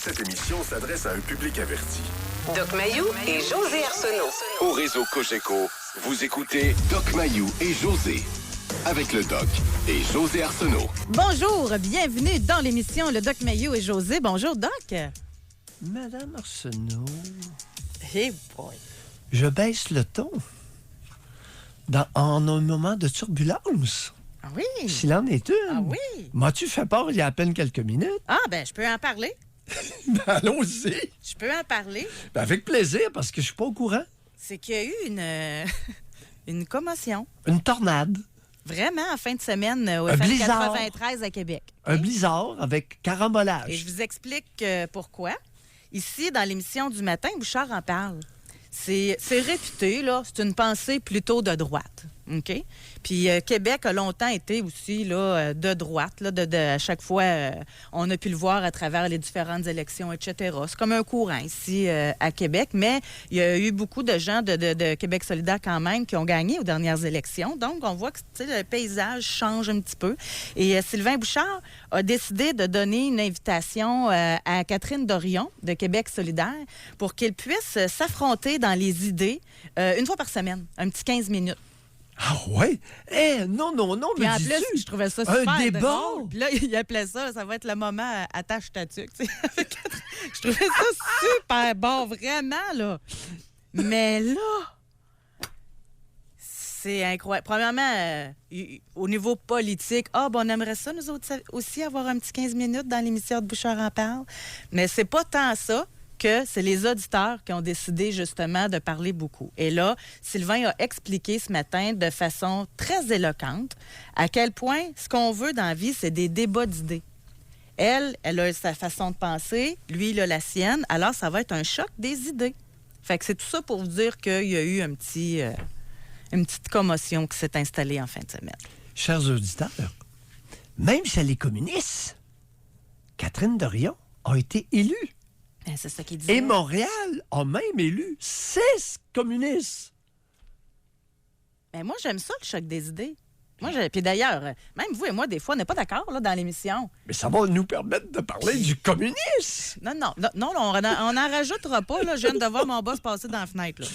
Cette émission s'adresse à un public averti. Doc Mayou et José Arsenault. Au réseau Cogeco, vous écoutez Doc Mayou et José. Avec le Doc et José Arsenault. Bonjour, bienvenue dans l'émission Le Doc Mayou et José. Bonjour, Doc. Madame Arsenault, Hey boy. je baisse le ton en un moment de turbulence. Ah oui? S'il en est une. Ah oui? M'as-tu fait peur il y a à peine quelques minutes? Ah, ben, je peux en parler. Ben, allons-y. Je peux en parler. Ben, avec plaisir, parce que je suis pas au courant. C'est qu'il y a eu une commotion. Une tornade. Vraiment, en fin de semaine, au Un FM blizzard. 93 à Québec. Un OK? blizzard avec Et carambolage. je vous explique pourquoi. Ici, dans l'émission du matin, Bouchard en parle. C'est réputé, là. C'est une pensée plutôt de droite. OK? Puis Québec a longtemps été aussi là, de droite. Là, à chaque fois, on a pu le voir à travers les différentes élections, etc. C'est comme un courant ici à Québec. Mais il y a eu beaucoup de gens de Québec solidaire quand même qui ont gagné aux dernières élections. Donc, on voit que le paysage change un petit peu. Et Sylvain Bouchard a décidé de donner une invitation à Catherine Dorion de Québec solidaire pour qu'elle puisse s'affronter dans les idées une fois par semaine, un petit 15 minutes. Ah ouais? Non, Puis mais en dis-tu? plus, je trouvais ça Un super débat? drôle. Puis là, il appelait ça, ça va être le moment attache ta tuque. Je trouvais ça super bon, vraiment, là. Mais là, c'est incroyable. Premièrement, au niveau politique, on aimerait ça, nous autres, aussi, avoir un petit 15 minutes dans l'émission de Bouchard en parle. Mais c'est pas tant ça que c'est les auditeurs qui ont décidé justement de parler beaucoup. Et là, Sylvain a expliqué ce matin de façon très éloquente à quel point ce qu'on veut dans la vie, c'est des débats d'idées. Elle a sa façon de penser, lui, il a la sienne, alors ça va être un choc des idées. Fait que c'est tout ça pour vous dire qu'il y a eu une petite commotion qui s'est installée en fin de semaine. Chers auditeurs, même si elle est communiste, Catherine Dorion a été élue. Ben, c'est ça qu'il disait. Et Montréal a même élu 6 communistes. Ben, moi, j'aime ça, le choc des idées. Puis d'ailleurs, même vous et moi, des fois, on n'est pas d'accord là, dans l'émission. Mais ça va nous permettre de parler du communisme. Non, on n'en rajoutera pas. Là. Je viens de voir mon boss passer dans la fenêtre. Là.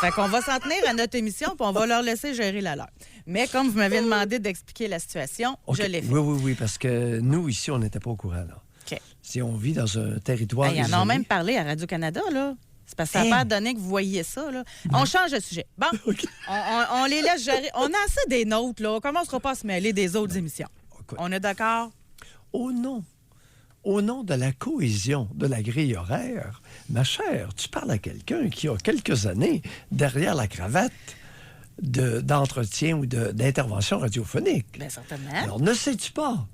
Fait qu'on va s'en tenir à notre émission, puis on va leur laisser gérer la leur. Mais comme vous m'avez demandé d'expliquer la situation, OK. je l'ai fait. Oui, parce que nous, ici, on n'était pas au courant. Là. OK. Si on vit dans un territoire Ils en isolé. ont même parlé à Radio-Canada, là. C'est parce que ça n'a pas donné que vous voyiez ça, là. On change de sujet. Bon, OK. on les laisse gérer. On a assez des nôtres, là. On ne commencera pas à se mêler des autres émissions. OK. On est d'accord? Au nom de la cohésion de la grille horaire, ma chère, tu parles à quelqu'un qui a quelques années derrière la cravate d'entretien ou d'intervention radiophonique. Bien, certainement. Alors, ne sais-tu pas,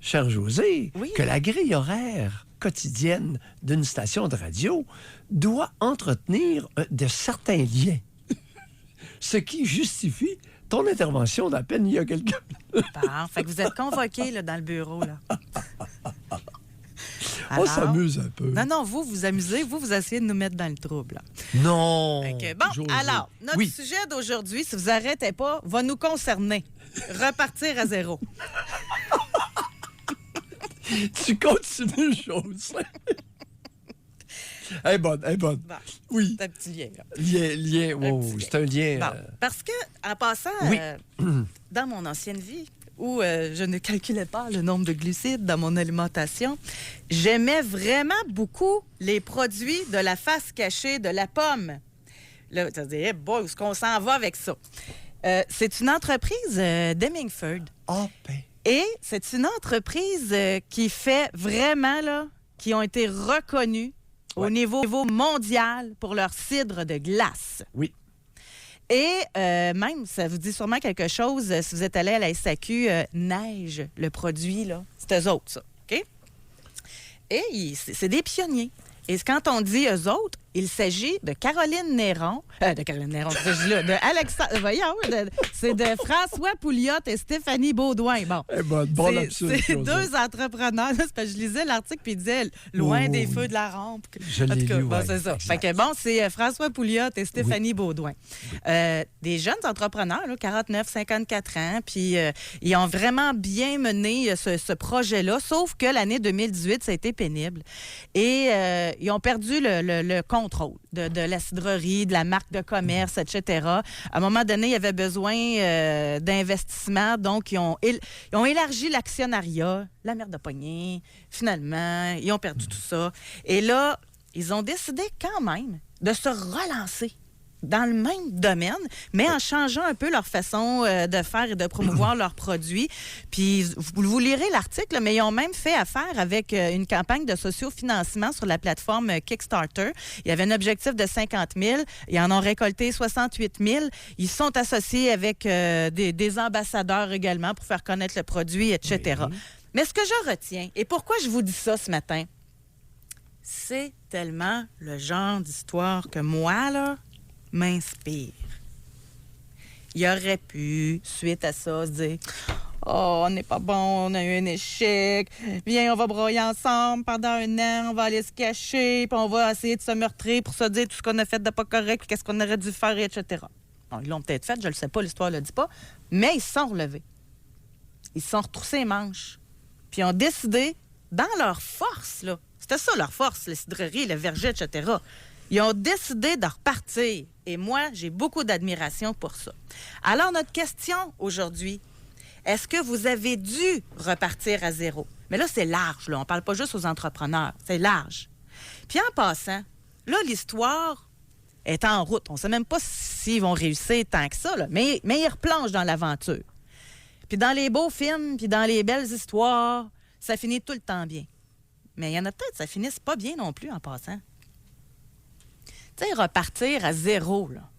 cher José, Oui. que la grille horaire quotidienne d'une station de radio doit entretenir de certains liens, ce qui justifie ton intervention d'à peine il y a quelques minutes. Bon, fait que vous êtes convoqués là, dans le bureau, là. On Alors- s'amuse un peu. Non, vous amusez. Vous essayez de nous mettre dans le trouble, là. Non. Fait que, bon, José. alors, notre Oui. sujet d'aujourd'hui, si vous arrêtez pas, va nous concerner. Repartir à zéro. Tu continues, José. Elle est bonne. Bon, Oui. c'est un petit lien, là. Lien, Un wow, petit c'est un lien. Bon, parce que, en passant, Oui. dans mon ancienne vie, où je ne calculais pas le nombre de glucides dans mon alimentation, j'aimais vraiment beaucoup les produits de la face cachée de la pomme. Là, tu vas dire, hey boy, où est-ce qu'on s'en va avec ça? C'est une entreprise d'Hemingford. Ah, ben. Et c'est une entreprise qui fait vraiment, là, qui ont été reconnus au niveau mondial pour leur cidre de glace. Oui. Et même, ça vous dit sûrement quelque chose, si vous êtes allé à la SAQ, Neige, le produit, là, c'est eux autres, ça. OK? Et c'est des pionniers. Et quand on dit eux autres, Il s'agit de Caroline Néron. De Caroline Néron, qu'est-ce que je dis là? De Alexandre. Voyons, c'est de François Pouliot et Stéphanie Baudouin. Bon. Bon lapsus, c'est José. deux entrepreneurs. C'est parce que je lisais l'article puis il disait Loin des feux de la rampe. Je En tout l'ai cas, lu, bon, ouais, c'est ça. exact. Fait que bon, c'est François Pouliot et Stéphanie Baudouin. Des jeunes entrepreneurs, là, 49, 54 ans, puis ils ont vraiment bien mené ce projet-là, sauf que l'année 2018, ça a été pénible. Et ils ont perdu le contrôle de la cidrerie, de la marque de commerce, etc. À un moment donné, il y avait besoin d'investissement, donc ils ont élargi l'actionnariat, la merde de poignée. Finalement, ils ont perdu tout ça. Et là, ils ont décidé quand même de se relancer dans le même domaine, mais en changeant un peu leur façon de faire et de promouvoir leurs produits. Puis, vous lirez l'article, mais ils ont même fait affaire avec une campagne de sociofinancement sur la plateforme Kickstarter. Il y avait un objectif de 50 000. Ils en ont récolté 68 000. Ils sont associés avec des ambassadeurs également pour faire connaître le produit, etc. Oui. Mais ce que je retiens, et pourquoi je vous dis ça ce matin, c'est tellement le genre d'histoire que moi, là, m'inspire. Il aurait pu, suite à ça, se dire « Oh, on n'est pas bon, on a eu un échec. Viens, on va broyer ensemble pendant un an, on va aller se cacher, puis on va essayer de se meurtrir pour se dire tout ce qu'on a fait de pas correct, puis qu'est-ce qu'on aurait dû faire, etc. » Bon, ils l'ont peut-être fait, je le sais pas, l'histoire ne le dit pas, mais ils se sont relevés. Ils se sont retroussés les manches, puis ils ont décidé, dans leur force, là, c'était ça leur force, les cidreries, les vergers, etc., ils ont décidé de repartir. Et moi, j'ai beaucoup d'admiration pour ça. Alors, notre question aujourd'hui, est-ce que vous avez dû repartir à zéro? Mais là, c'est large. Là. On ne parle pas juste aux entrepreneurs. C'est large. Puis en passant, là, l'histoire est en route. On ne sait même pas s'ils vont réussir tant que ça, là. Mais ils replongent dans l'aventure. Puis dans les beaux films, puis dans les belles histoires, ça finit tout le temps bien. Mais il y en a peut-être, ça finisse pas bien non plus en passant. Tu sais, repartir à zéro, là.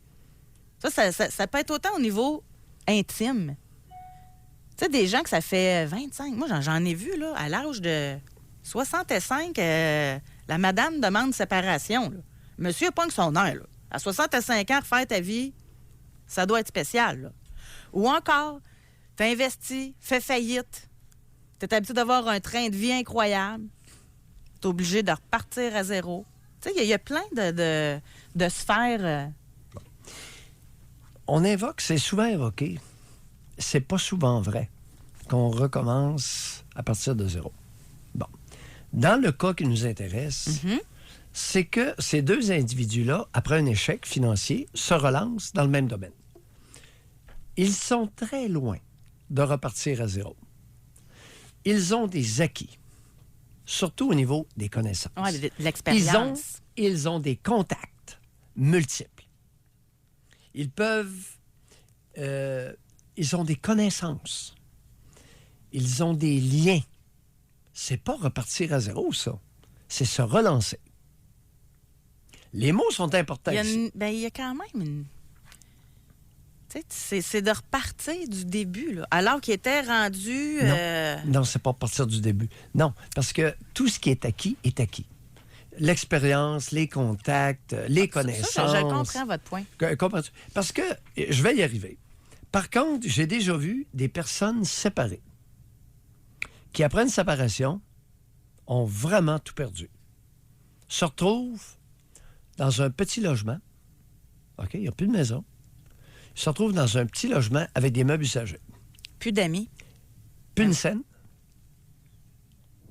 Ça peut être autant au niveau intime. Tu sais, des gens que ça fait 25... Moi, j'en ai vu, là, à l'âge de 65, la madame demande séparation, là. Monsieur pogne son air, là. À 65 ans, refaire ta vie, ça doit être spécial, là. Ou encore, t'as investi, fait faillite, t'es habitué d'avoir un train de vie incroyable, t'es obligé de repartir à zéro. Tu sais, il y a plein de sphères. On invoque, c'est souvent évoqué. C'est pas souvent vrai qu'on recommence à partir de zéro. Bon. Dans le cas qui nous intéresse, c'est que ces deux individus-là, après un échec financier, se relancent dans le même domaine. Ils sont très loin de repartir à zéro. Ils ont des acquis. Surtout au niveau des connaissances. Oui, l'expérience. Ils ont des contacts multiples. Ils peuvent... ils ont des connaissances. Ils ont des liens. C'est pas repartir à zéro, ça. C'est se relancer. Les mots sont importants ici. Il y a quand même une... C'est de repartir du début, là, alors qu'il était rendu... Non, c'est pas partir du début. Non, parce que tout ce qui est acquis est acquis. L'expérience, les contacts, les connaissances... Ça, je comprends votre point. Comprends-tu? Parce que, je vais y arriver. Par contre, j'ai déjà vu des personnes séparées qui, après une séparation, ont vraiment tout perdu. Se retrouvent dans un petit logement. OK, il n'y a plus de maison. Ils se retrouvent dans un petit logement avec des meubles usagés. Plus d'amis. Plus une scène.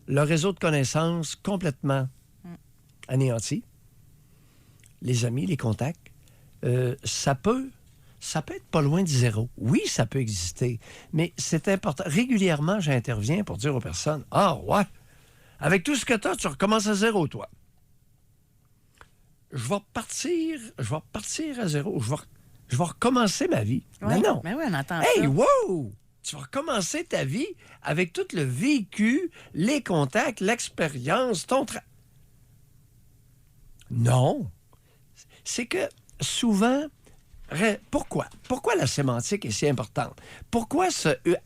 Le réseau de connaissances complètement anéanti. Les amis, les contacts. Ça peut être pas loin de zéro. Oui, ça peut exister, mais c'est important. Régulièrement, j'interviens pour dire aux personnes, « Ah, ouais, avec tout ce que tu as, tu recommences à zéro, toi. Je vais repartir à zéro. Je vais recommencer ma vie. » Oui, non. Mais oui, on entend hey, ça. Wow! Tu vas recommencer ta vie avec tout le vécu, les contacts, l'expérience, ton travail. Non. C'est que souvent... Pourquoi? Pourquoi la sémantique est si importante? Pourquoi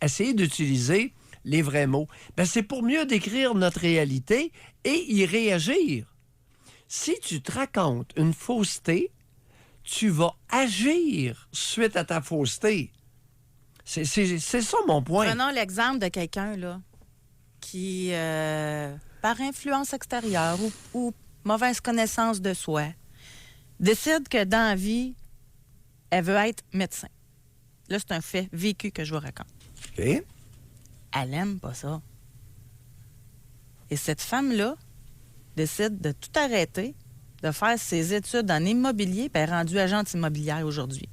essayer d'utiliser les vrais mots? Ben, c'est pour mieux décrire notre réalité et y réagir. Si tu te racontes une fausseté, tu vas agir suite à ta fausseté. C'est ça mon point. Prenons l'exemple de quelqu'un là, qui, par influence extérieure ou mauvaise connaissance de soi, décide que dans la vie, elle veut être médecin. Là, c'est un fait vécu que je vous raconte. OK. Elle n'aime pas ça. Et cette femme-là décide de tout arrêter, de faire ses études en immobilier, puis elle est rendue agente immobilière aujourd'hui.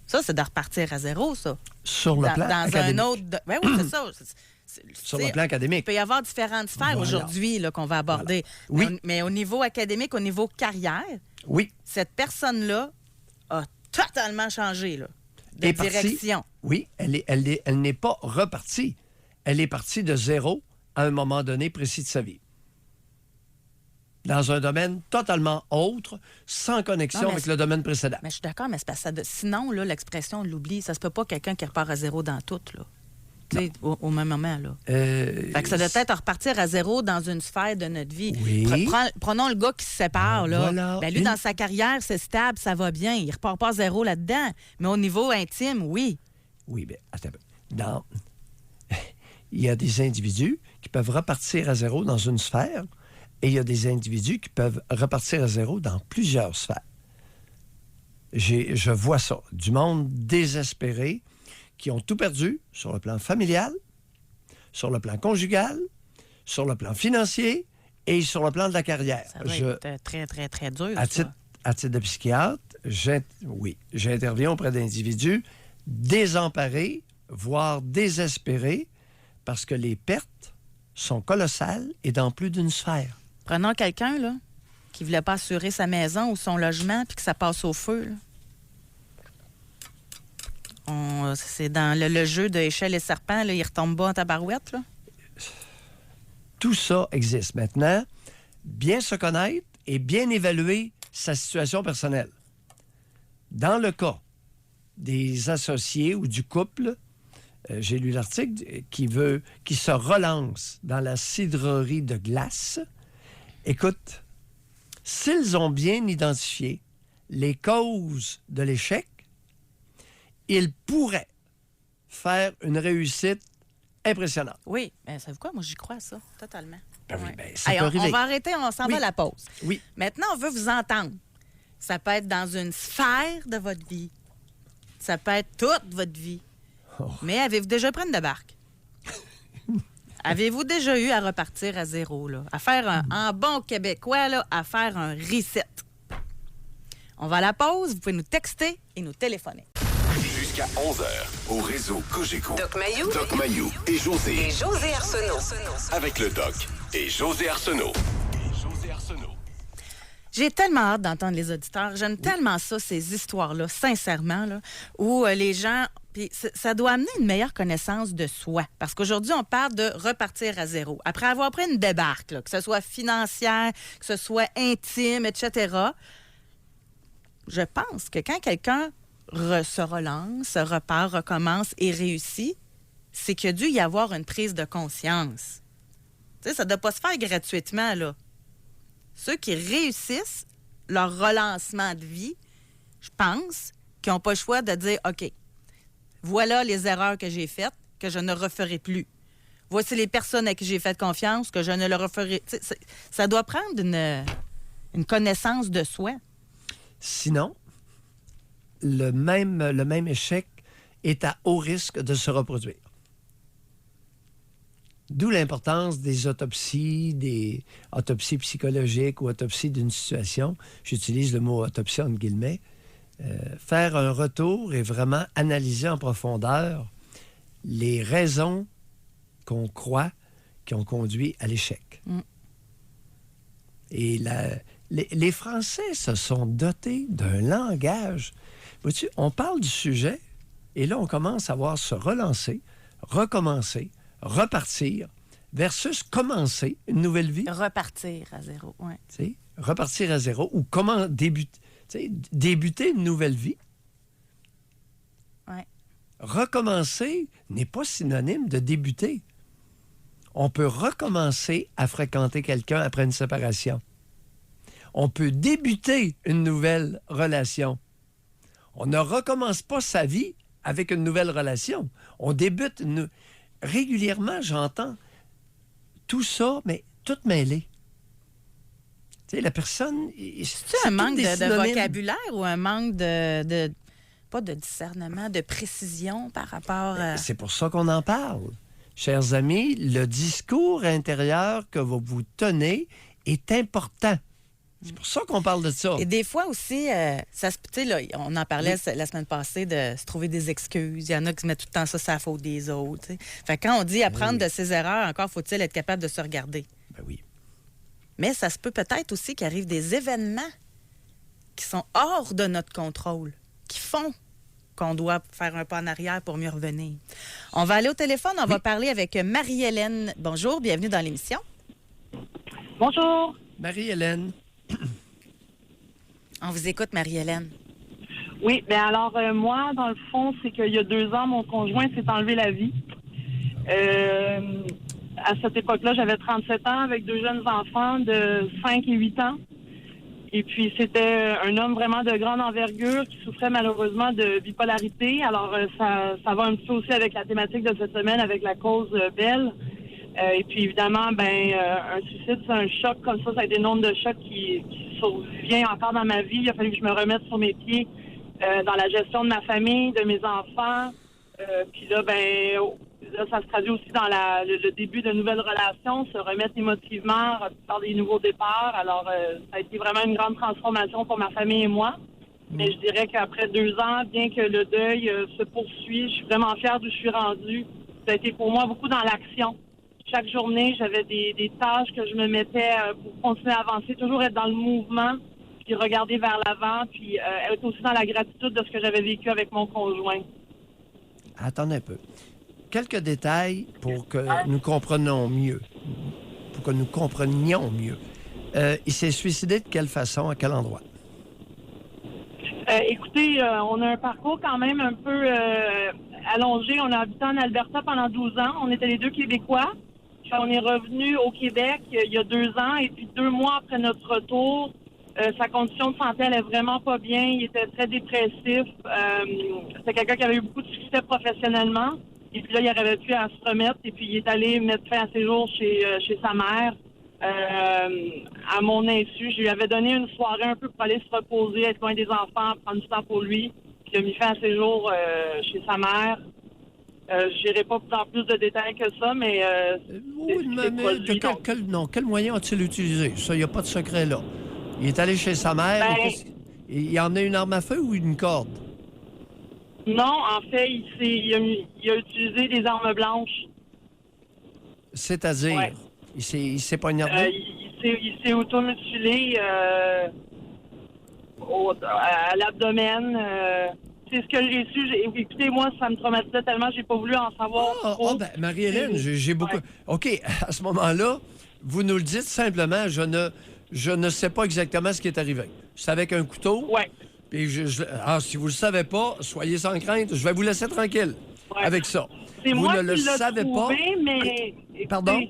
Ça, c'est de repartir à zéro, ça. Sur le plan académique. Un autre... Ben oui, c'est ça. Sur le plan académique. Il peut y avoir différentes sphères aujourd'hui là, qu'on va aborder. Voilà. Oui. Mais au niveau académique, au niveau carrière, Oui. cette personne-là a totalement changé là, de Est partie. direction. Oui, elle n'est pas repartie. Elle est partie de zéro à un moment donné précis de sa vie. Dans un domaine totalement autre, sans connexion avec le domaine précédent. Mais je suis d'accord, mais c'est parce que sinon, là, l'expression, on l'oublie. Ça se peut pas quelqu'un qui repart à zéro dans tout, là. Tu sais, au même moment, là. Fait que ça doit être repartir à zéro dans une sphère de notre vie. Oui. Prenons le gars qui se sépare, là. Voilà. Ben, lui, dans sa carrière, c'est stable, ça va bien. Il repart pas à zéro là-dedans. Mais au niveau intime, oui. Oui, bien, attends un peu. Il y a des individus qui peuvent repartir à zéro dans une sphère et il y a des individus qui peuvent repartir à zéro dans plusieurs sphères. Je vois ça. Du monde désespéré qui ont tout perdu sur le plan familial, sur le plan conjugal, sur le plan financier et sur le plan de la carrière. Ça va être très, très, très dur. À titre de psychiatre, j'interviens auprès d'individus désemparés, voire désespérés, parce que les pertes sont colossales et dans plus d'une sphère. Prenons quelqu'un là, qui ne voulait pas assurer sa maison ou son logement puis que ça passe au feu. Là. C'est dans le jeu de échelle et serpent, là, il retombe bas en tabarouette. Là. Tout ça existe. Maintenant, bien se connaître et bien évaluer sa situation personnelle. Dans le cas des associés ou du couple, j'ai lu l'article, qui se relance dans la cidrerie de glace. Écoute, s'ils ont bien identifié les causes de l'échec, ils pourraient faire une réussite impressionnante. Oui, mais savez-vous quoi? Moi, j'y crois à ça, totalement. Ben oui, Ouais. ben, ça peut arriver. On va arrêter, on s'en va à la pause. Oui. Maintenant, on veut vous entendre. Ça peut être dans une sphère de votre vie. Ça peut être toute votre vie. Oh. Mais avez-vous déjà pris une barque? Avez-vous déjà eu à repartir à zéro, là? À faire en bon québécois, là, à faire un reset? On va à la pause. Vous pouvez nous texter et nous téléphoner. Jusqu'à 11h, au réseau Cogeco. Doc Mayou. Doc Mayou et José. Et José Arsenault. Avec le Doc et José Arsenault. J'ai tellement hâte d'entendre les auditeurs. J'aime tellement ça, ces histoires-là, sincèrement, là, où les gens... Puis ça doit amener une meilleure connaissance de soi. Parce qu'aujourd'hui, on parle de repartir à zéro. Après avoir pris une débarque, là, que ce soit financière, que ce soit intime, etc., je pense que quand quelqu'un se relance, repart, recommence et réussit, c'est qu'il y a dû y avoir une prise de conscience. Tu sais, ça ne doit pas se faire gratuitement, là. Ceux qui réussissent leur relancement de vie, je pense qu'ils n'ont pas le choix de dire, OK, voilà les erreurs que j'ai faites, que je ne referai plus. Voici les personnes à qui j'ai fait confiance, que je ne le referai. Ça doit prendre une connaissance de soi. Sinon, le même échec est à haut risque de se reproduire. D'où l'importance des autopsies psychologiques ou autopsies d'une situation. J'utilise le mot autopsie entre guillemets. Faire un retour et vraiment analyser en profondeur les raisons qu'on croit qui ont conduit à l'échec. Mm. Et les Français se sont dotés d'un langage. Vois-tu, on parle du sujet et là, on commence à voir se relancer, recommencer, repartir versus commencer une nouvelle vie. Repartir à zéro, oui. Repartir à zéro ou comment débuter une nouvelle vie. Ouais. Recommencer n'est pas synonyme de débuter. On peut recommencer à fréquenter quelqu'un après une séparation. On peut débuter une nouvelle relation. On ne recommence pas sa vie avec une nouvelle relation. On débute régulièrement, j'entends tout ça, mais tout mêlé. Tu sais, la personne... C'est un manque de vocabulaire ou un manque de pas de discernement, de précision par rapport à... C'est pour ça qu'on en parle. Chers amis, le discours intérieur que vous tenez est important. C'est pour ça qu'on parle de ça. Et des fois aussi, tu sais, là, on en parlait la semaine passée de se trouver des excuses. Il y en a qui se mettent tout le temps ça, c'est la faute des autres. T'sais. Fait que quand on dit apprendre de ses erreurs, encore faut-il être capable de se regarder. Ben oui. Mais ça se peut peut-être aussi qu'il arrive des événements qui sont hors de notre contrôle, qui font qu'on doit faire un pas en arrière pour mieux revenir. On va aller au téléphone, on va parler avec Marie-Hélène. Bonjour, bienvenue dans l'émission. Bonjour. Marie-Hélène. On vous écoute, Marie-Hélène. Oui, bien alors, moi, dans le fond, c'est qu'il y a 2 ans, mon conjoint s'est enlevé la vie. À cette époque-là, j'avais 37 ans avec 2 jeunes enfants de 5 et 8 ans. Et puis, c'était un homme vraiment de grande envergure qui souffrait malheureusement de bipolarité. Alors, ça va un petit peu aussi avec la thématique de cette semaine, avec la cause Belle. Et puis, évidemment, un suicide, c'est un choc comme ça. Ça a été le nombre de chocs qui survient encore dans ma vie. Il a fallu que je me remette sur mes pieds dans la gestion de ma famille, de mes enfants. Puis là, ça se traduit aussi dans le début de nouvelles relations, se remettre émotivement, faire des nouveaux départs. Alors, ça a été vraiment une grande transformation pour ma famille et moi. Mais je dirais qu'après 2 ans, bien que le deuil se poursuit, je suis vraiment fière d'où je suis rendue. Ça a été pour moi beaucoup dans l'action. Chaque journée, j'avais des tâches que je me mettais pour continuer à avancer, toujours être dans le mouvement, puis regarder vers l'avant, puis être aussi dans la gratitude de ce que j'avais vécu avec mon conjoint. Attendez un peu. Quelques détails pour que nous comprenions mieux. Il s'est suicidé de quelle façon, à quel endroit? Écoutez, on a un parcours quand même un peu allongé. On a habité en Alberta pendant 12 ans. On était les 2 Québécois. Puis on est revenu au Québec il y a 2 ans. Et puis 2 mois après notre retour, sa condition de santé allait vraiment pas bien. Il était très dépressif. C'était quelqu'un qui avait eu beaucoup de succès professionnellement. Et puis là, il n'arrivait plus à se remettre. Et puis il est allé mettre fin à ses jours chez sa mère. À mon insu, je lui avais donné une soirée un peu pour aller se reposer, être loin des enfants, prendre du temps pour lui. Puis il a mis fin à ses jours chez sa mère. Je n'irai pas dans plus de détails que ça, mais... quel moyen a-t-il utilisé? Ça, il n'y a pas de secret là. Il est allé chez sa mère. Il en a une arme à feu ou une corde? Non, en fait, il a utilisé des armes blanches. C'est-à-dire? Ouais. Il s'est poignardé? Il s'est automutilé à l'abdomen. C'est ce que j'ai su. Écoutez, moi, ça me traumatisait tellement, j'ai pas voulu en savoir trop. Marie-Hélène, j'ai beaucoup... Ouais. OK, à ce moment-là, vous nous le dites simplement, je ne sais pas exactement ce qui est arrivé. C'est avec un couteau. Oui. Puis si vous le savez pas, soyez sans crainte, je vais vous laisser tranquille avec ça. C'est vous moi ne le qui l'ai savez trouvé, pas. mais... Pardon?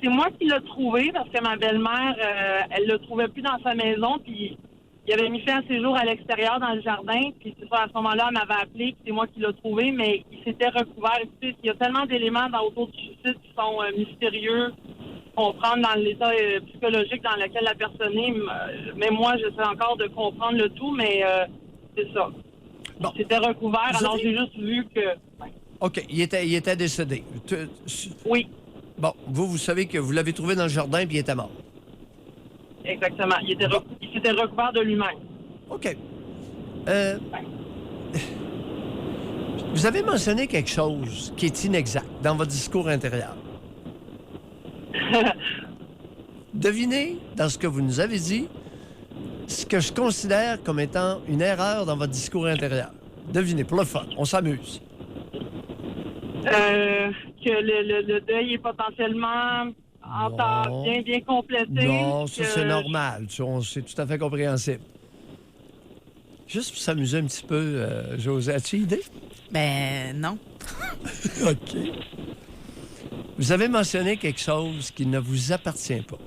C'est moi qui l'ai trouvé parce que ma belle-mère, elle le trouvait plus dans sa maison, puis il avait mis fin à ses jours à l'extérieur dans le jardin, puis c'est ça, à ce moment-là, elle m'avait appelé, puis c'est moi qui l'ai trouvé, mais il s'était recouvert. Écoutez, il y a tellement d'éléments autour du suicide qui sont mystérieux, comprendre dans l'état psychologique dans lequel la personne est. Même moi, j'essaie encore de comprendre le tout, mais c'est ça. Bon. Il s'était recouvert, alors j'ai juste vu que... Ouais. OK, il était décédé. Oui. Bon, vous savez que vous l'avez trouvé dans le jardin, puis il était mort. Exactement. Il s'était recouvert de lui-même. OK. Vous avez mentionné quelque chose qui est inexact dans votre discours intérieur. Devinez, dans ce que vous nous avez dit, ce que je considère comme étant une erreur dans votre discours intérieur. Devinez, pour le fun, on s'amuse. Que le deuil est potentiellement bien complété. Non, ça c'est normal. C'est tout à fait compréhensible. Juste pour s'amuser un petit peu, Josée, as-tu idée? Ben non. OK. Vous avez mentionné quelque chose qui ne vous appartient pas.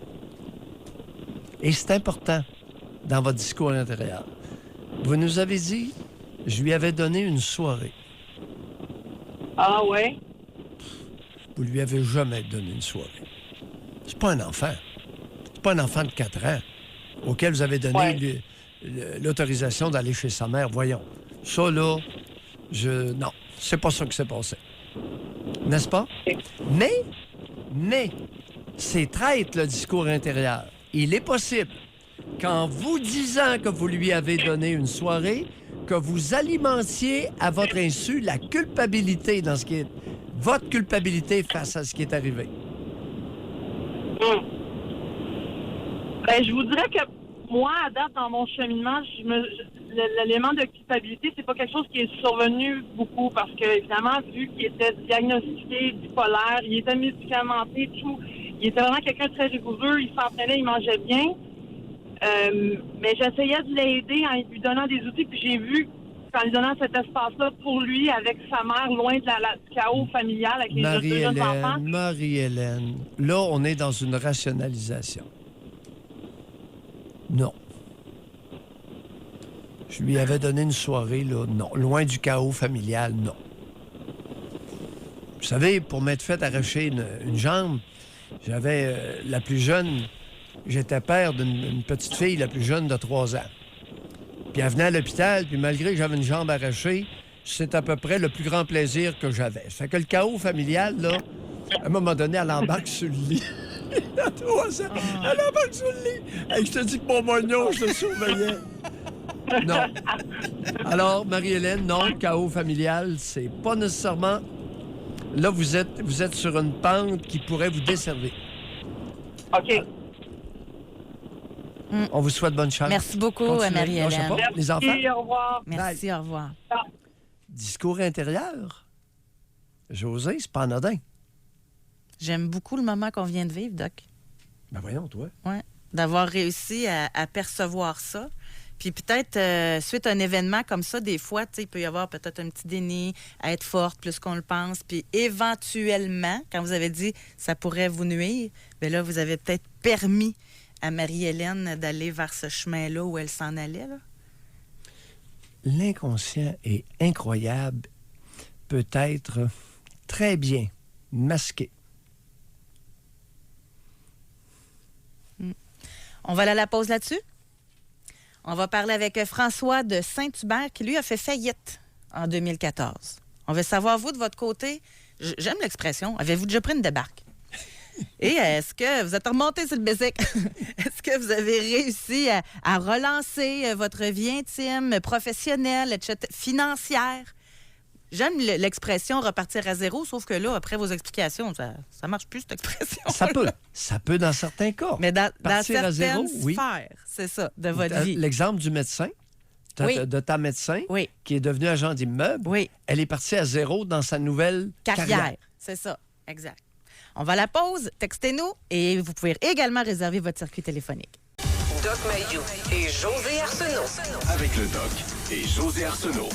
Et c'est important dans votre discours intérieur. Vous nous avez dit, je lui avais donné une soirée. Ah ouais? Vous lui avez jamais donné une soirée. C'est pas un enfant. C'est pas un enfant de 4 ans auquel vous avez donné Ouais. l'autorisation d'aller chez sa mère. Voyons. Ça, là, non, c'est pas ça qui s'est passé. N'est-ce pas? Mais, c'est traître le discours intérieur. Il est possible qu'en vous disant que vous lui avez donné une soirée, que vous alimentiez à votre insu la culpabilité dans ce qui est votre culpabilité face à ce qui est arrivé. Ben, je vous dirais que moi, à date, dans mon cheminement, l'élément de culpabilité, c'est pas quelque chose qui est survenu beaucoup parce que, évidemment, vu qu'il était diagnostiqué bipolaire, il était médicamenté, tout, il était vraiment quelqu'un de très rigoureux, il s'entraînait, il mangeait bien. Mais j'essayais de l'aider en lui donnant des outils, puis j'ai vu qu'en lui donnant cet espace-là pour lui, avec sa mère, loin de du chaos familial, avec les deux jeunes enfants. Marie-Hélène, là, on est dans une rationalisation. Non. Je lui avais donné une soirée, là, non. Loin du chaos familial, non. Vous savez, pour m'être fait arracher une jambe, j'avais la plus jeune, j'étais père d'une petite fille, la plus jeune de 3 ans. Puis elle venait à l'hôpital, puis malgré que j'avais une jambe arrachée, c'est à peu près le plus grand plaisir que j'avais. Ça fait que le chaos familial, là, à un moment donné, elle embarque sur le lit. À 3 ans, elle embarque sur le lit. Hey, je te dis que mon mognon, je te surveillais. Non. Alors, Marie-Hélène, non, le chaos familial, c'est pas nécessairement... Là, vous êtes sur une pente qui pourrait vous desservir. OK. On vous souhaite bonne chance. Merci beaucoup, Continuez. Marie-Hélène. Lâchez pas. Merci, Les enfants, au revoir. Merci, au revoir. discours intérieur. José, c'est pas anodin. J'aime beaucoup le moment qu'on vient de vivre, Doc. Ben voyons, toi. Ouais. D'avoir réussi à percevoir ça. Puis peut-être, suite à un événement comme ça, des fois, il peut y avoir peut-être un petit déni, à être forte plus qu'on le pense. Puis éventuellement, quand vous avez dit ça pourrait vous nuire, bien là, vous avez peut-être permis à Marie-Hélène d'aller vers ce chemin-là où elle s'en allait. Là. L'inconscient est incroyable, peut être très bien masqué. On va aller à la pause là-dessus. On va parler avec François de Saint-Hubert qui, lui, a fait faillite en 2014. On veut savoir, vous, de votre côté, j'aime l'expression, avez-vous déjà pris une débarque? Et est-ce que vous êtes remonté sur le basic? Est-ce que vous avez réussi à relancer votre vie intime, professionnelle, etc., financière? J'aime l'expression repartir à zéro, sauf que là, après vos explications, ça marche plus, cette expression. Ça peut dans certains cas. Mais dans Partir à certaines zéro, oui. sphères, c'est ça, de votre vie. L'exemple du médecin, Oui. de ta médecin, Oui. qui est devenu agent d'immeuble, Oui. elle est partie à zéro dans sa nouvelle carrière. C'est ça, exact. On va à la pause, textez-nous et vous pouvez également réserver votre circuit téléphonique. Doc Mayou et José Arsenault. Avec le Doc et José Arsenault.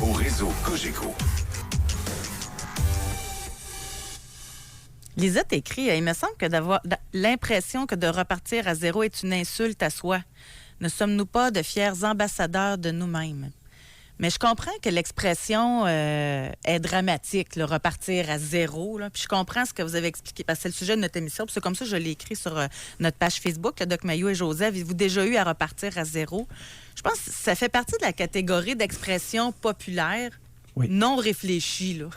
Au réseau Cogeco. Lisette écrit, il me semble que d'avoir l'impression que de repartir à zéro est une insulte à soi. Ne sommes-nous pas de fiers ambassadeurs de nous-mêmes? Mais je comprends que l'expression est dramatique, le repartir à zéro. Là. Puis je comprends ce que vous avez expliqué, parce que c'est le sujet de notre émission. Puis c'est comme ça que je l'ai écrit sur notre page Facebook, le Doc Mayou et José. Avez-vous déjà eu à repartir à zéro? Je pense que ça fait partie de la catégorie d'expression populaire. Oui. Non réfléchi, là.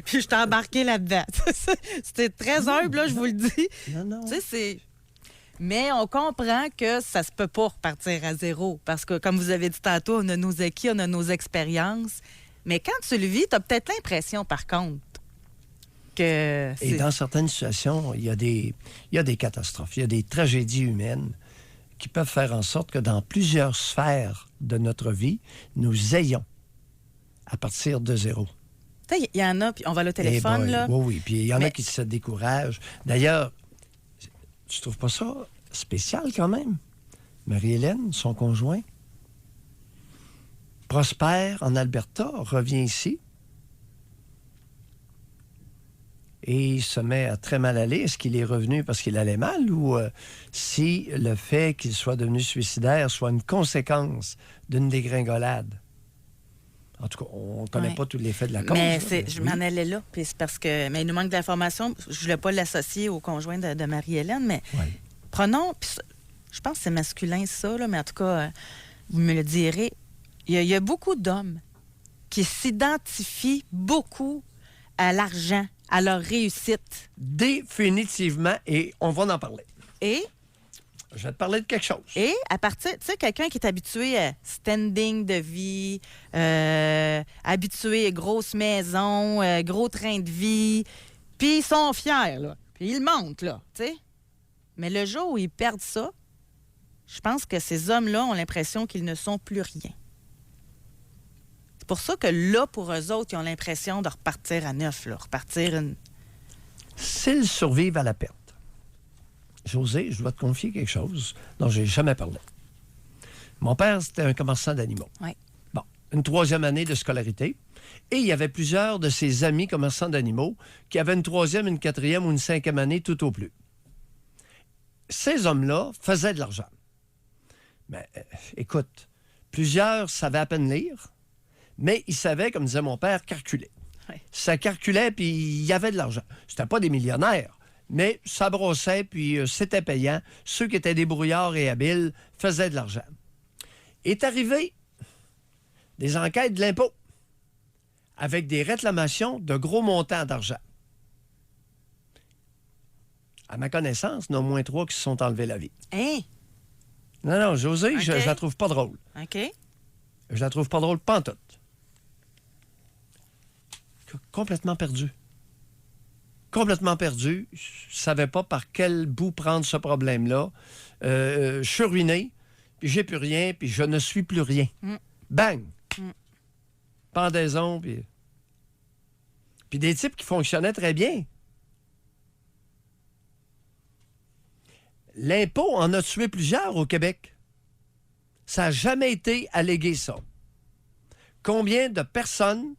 Puis je t'ai embarqué là-dedans. C'était très humble, là, je vous le dis. Non. Tu sais, c'est... Mais on comprend que ça se peut pas repartir à zéro. Parce que, comme vous avez dit tantôt, on a nos acquis, on a nos expériences. Mais quand tu le vis, tu as peut-être l'impression, par contre, que... Et dans certaines situations, il y a des catastrophes, il y a des tragédies humaines qui peuvent faire en sorte que dans plusieurs sphères de notre vie, nous ayons à partir de zéro. Il y en a, puis on va au téléphone, là. Oui, puis il y en a qui se découragent. D'ailleurs, tu trouves pas ça spécial quand même? Marie-Hélène, son conjoint, prospère en Alberta, revient ici. et il se met à très mal aller. Est-ce qu'il est revenu parce qu'il allait mal ou si le fait qu'il soit devenu suicidaire soit une conséquence d'une dégringolade? En tout cas, on ne connaît pas tous les faits de la cause. Mais là, je m'en allais là, puis c'est parce que... Mais il nous manque d'informations. Je ne voulais pas l'associer au conjoint de Marie-Hélène, mais prenons... Je pense que c'est masculin, ça, là, mais en tout cas, vous me le direz. Il y a beaucoup d'hommes qui s'identifient beaucoup à l'argent, à leur réussite. Définitivement, et on va en parler. Et Je vais te parler de quelque chose. à partir, tu sais, quelqu'un qui est habitué à standing de vie, habitué à grosse maison, gros train de vie, puis ils sont fiers, là. Puis ils montent, là, tu sais. Mais le jour où ils perdent ça, je pense que ces hommes-là ont l'impression qu'ils ne sont plus rien. C'est pour ça que là, pour eux autres, ils ont l'impression de repartir à neuf, là, repartir une... S'ils survivent à la perte, José, je dois te confier quelque chose dont je n'ai jamais parlé. Mon père, c'était un commerçant d'animaux. Oui. Bon, une 3e année de scolarité. Et il y avait plusieurs de ses amis commerçants d'animaux qui avaient une 3e, une 4e ou une 5e année tout au plus. Ces hommes-là faisaient de l'argent. Mais écoute, plusieurs savaient à peine lire, mais ils savaient, comme disait mon père, calculer. Oui. Ça calculait, puis il y avait de l'argent. C'était pas des millionnaires, mais ça brossait, puis c'était payant. Ceux qui étaient débrouillards et habiles faisaient de l'argent. Est arrivé des enquêtes de l'impôt avec des réclamations de gros montants d'argent. À ma connaissance, il y en a au moins 3 qui se sont enlevés la vie. Hein? Non, José, OK. je la trouve pas drôle. OK? Je la trouve pas drôle, pantoute. Complètement perdu. Complètement perdu. Je savais pas par quel bout prendre ce problème-là. Je suis ruiné, puis j'ai plus rien, puis je ne suis plus rien. Bang! Pendaison, puis... Puis des types qui fonctionnaient très bien. L'impôt en a tué plusieurs au Québec. Ça n'a jamais été allégué, ça. Combien de personnes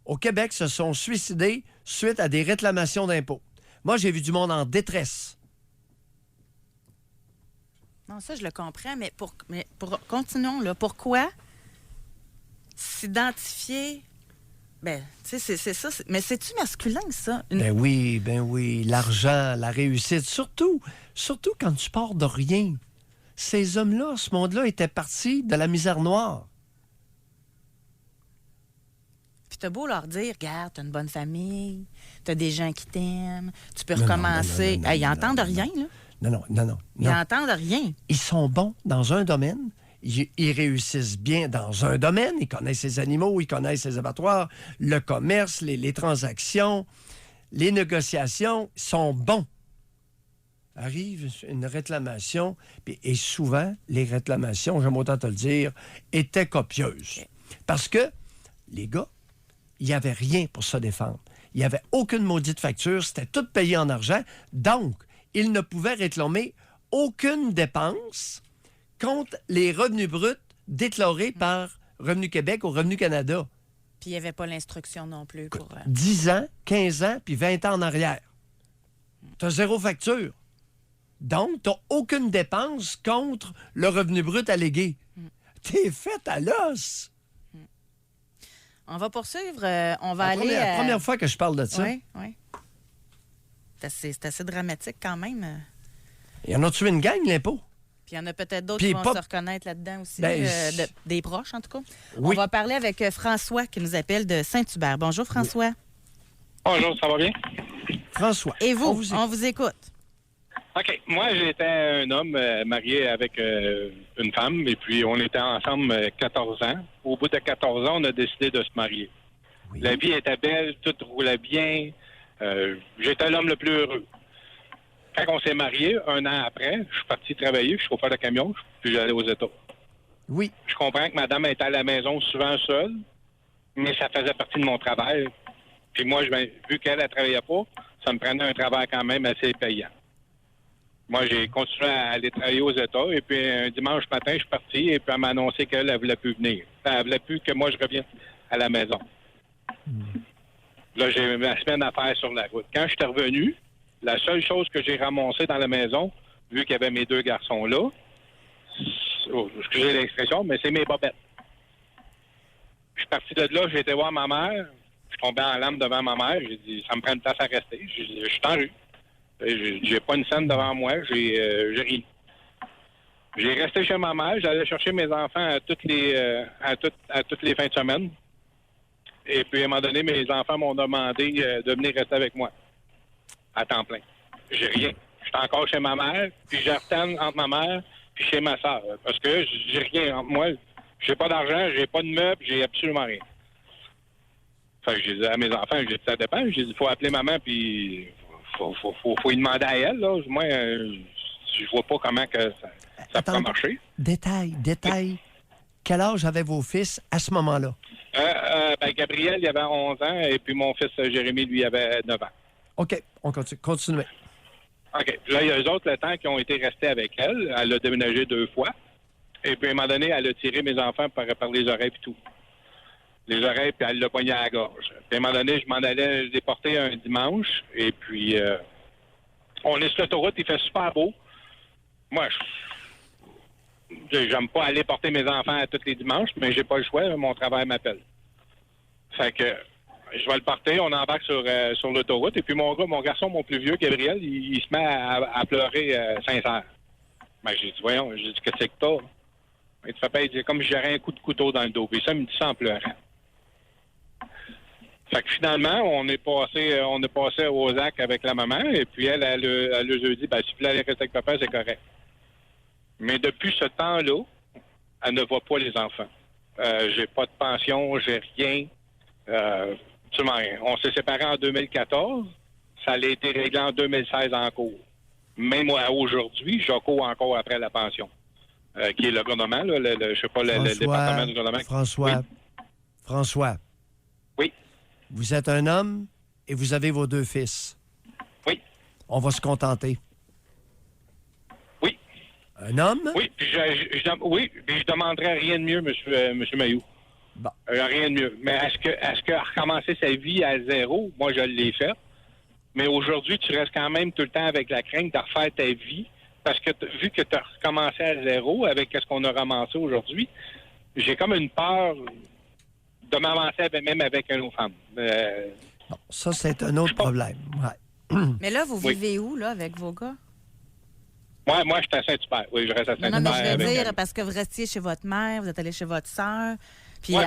au Québec se sont suicidées suite à des réclamations d'impôts? Moi, j'ai vu du monde en détresse. Non, ça, je le comprends, mais continuons, là. Pourquoi s'identifier... Ben, tu sais, c'est ça. Mais c'est-tu masculin, ça? Ben oui. L'argent, la réussite. Surtout quand tu pars de rien. Ces hommes-là, ce monde-là, était parti de la misère noire. Puis t'as beau leur dire, regarde, t'as une bonne famille, t'as des gens qui t'aiment, tu peux Non, recommencer. non, Hey, ils non, n'entendent non, rien, là. Non. Ils n'entendent rien. Ils sont bons dans un domaine. Ils réussissent bien dans un domaine. Ils connaissent les animaux, ils connaissent les abattoirs, le commerce, les transactions, les négociations. Ils sont bons. Arrive une réclamation, et souvent, les réclamations, j'aime autant te le dire, étaient copieuses. Parce que les gars, il n'y avait rien pour se défendre. Il n'y avait aucune maudite facture. C'était tout payé en argent. Donc, ils ne pouvaient réclamer aucune dépense contre les revenus bruts déclarés par Revenu Québec ou Revenu Canada. Puis il n'y avait pas l'instruction non plus pour... 10 ans, 15 ans, puis 20 ans en arrière. Tu as 0 facture. Donc, tu n'as aucune dépense contre le revenu brut allégué. T'es fait à l'os. On va poursuivre. On va aller... La première fois que je parle de ça. Oui. C'est assez dramatique quand même. Il y en a tué une gang, l'impôt. Puis il y en a peut-être d'autres Puis qui vont pas- se reconnaître là-dedans aussi, Ben, des proches en tout cas. Oui. On va parler avec François qui nous appelle de Saint-Hubert. Bonjour François. Bonjour, ça va bien? François. Et vous, on on vous écoute. OK. Moi, j'étais un homme marié avec une femme, et puis on était ensemble 14 ans. Au bout de 14 ans, on a décidé de se marier. Oui. La vie était belle, tout roulait bien. J'étais l'homme le plus heureux. Quand on s'est mariés, 1 an après, je suis parti travailler, je suis chauffeur de camion, puis j'allais aux États. Oui. Je comprends que madame était à la maison souvent seule, mais ça faisait partie de mon travail. Puis moi, vu qu'elle ne travaillait pas, ça me prenait un travail quand même assez payant. Moi, j'ai continué à aller travailler aux États, et puis un dimanche matin, je suis parti, et puis elle m'a annoncé qu'elle ne voulait plus venir. Elle ne voulait plus que moi, je revienne à la maison. Là, j'ai ma semaine à faire sur la route. Quand je suis revenu, la seule chose que j'ai ramassée dans la maison, vu qu'il y avait mes 2 garçons là, excusez l'expression, mais c'est mes bobettes. Je suis parti de là, j'ai été voir ma mère. Je suis tombé en larmes devant ma mère. J'ai dit, ça me prend une place à rester. J'ai dit, je suis en rue. J'ai pas une scène devant moi. J'ai ri. J'ai resté chez ma mère. J'allais chercher mes enfants à toutes les fins de semaine. Et puis, à un moment donné, mes enfants m'ont demandé de venir rester avec moi à temps plein. J'ai rien. Je suis encore chez ma mère, puis je retourne entre ma mère puis chez ma soeur. Parce que j'ai rien entre moi. J'ai pas d'argent, j'ai pas de meubles, j'ai absolument rien. Fait que j'ai dit à mes enfants, j'ai dit, ça dépend. J'ai dit, il faut appeler maman, puis faut y demander à elle. Là. Moi, je vois pas comment que ça peut marcher. Détail. Quel âge avaient vos fils à ce moment-là? Gabriel, il avait 11 ans, et puis mon fils Jérémy, lui, avait 9 ans. OK, on continue. OK. Là, il y a eux autres, le temps qui ont été restés avec elle. Elle a déménagé 2 fois. Et puis, à un moment donné, elle a tiré mes enfants par les oreilles et tout. Les oreilles, puis elle l'a pogné à la gorge. Puis, à un moment donné, je m'en allais les porter un dimanche. Et puis, on est sur l'autoroute, il fait super beau. Moi, j'aime pas aller porter mes enfants à tous les dimanches, mais j'ai pas le choix, mon travail m'appelle. Fait que je vais le porter, on embarque sur l'autoroute, et puis mon garçon, mon plus vieux, Gabriel, il se met à pleurer sincère. Ben, j'ai dit, voyons, j'ai dit, qu'est-ce que t'as? Il dit, il dit, comme si j'aurais un coup de couteau dans le dos. Puis ça, il me dit ça en pleurant. Fait que finalement, on est passé au ZAC avec la maman, et puis elle a dit, ben, si vous voulez aller rester avec papa, c'est correct. Mais depuis ce temps-là, elle ne voit pas les enfants. J'ai pas de pension, j'ai rien. Absolument rien. On s'est séparés en 2014. Ça a été réglé en 2016 en cours. Même moi, aujourd'hui, je cours encore après la pension. Qui est le gouvernement, là, je sais pas, le département du gouvernement. François. Oui. Vous êtes un homme et vous avez vos 2 fils. Oui. On va se contenter. Oui. Un homme? Oui, puis je demanderais rien de mieux, monsieur Mailloux. Bon. Rien de mieux. Mais est-ce que recommencer sa vie à zéro, moi, je l'ai fait. Mais aujourd'hui, tu restes quand même tout le temps avec la crainte de refaire ta vie. Parce que vu que tu as recommencé à zéro avec ce qu'on a ramassé aujourd'hui, j'ai comme une peur de m'avancer même avec une autre femme. Bon, ça, c'est un autre problème. Ouais. Mais là, vous vivez où, là, avec vos gars? Moi, je suis à Saint-Hubert. Oui, je reste à Saint-Hubert. Non, mais je veux dire, elle. parce que vous restiez chez votre mère, vous êtes allé chez votre sœur. Puis, Oui,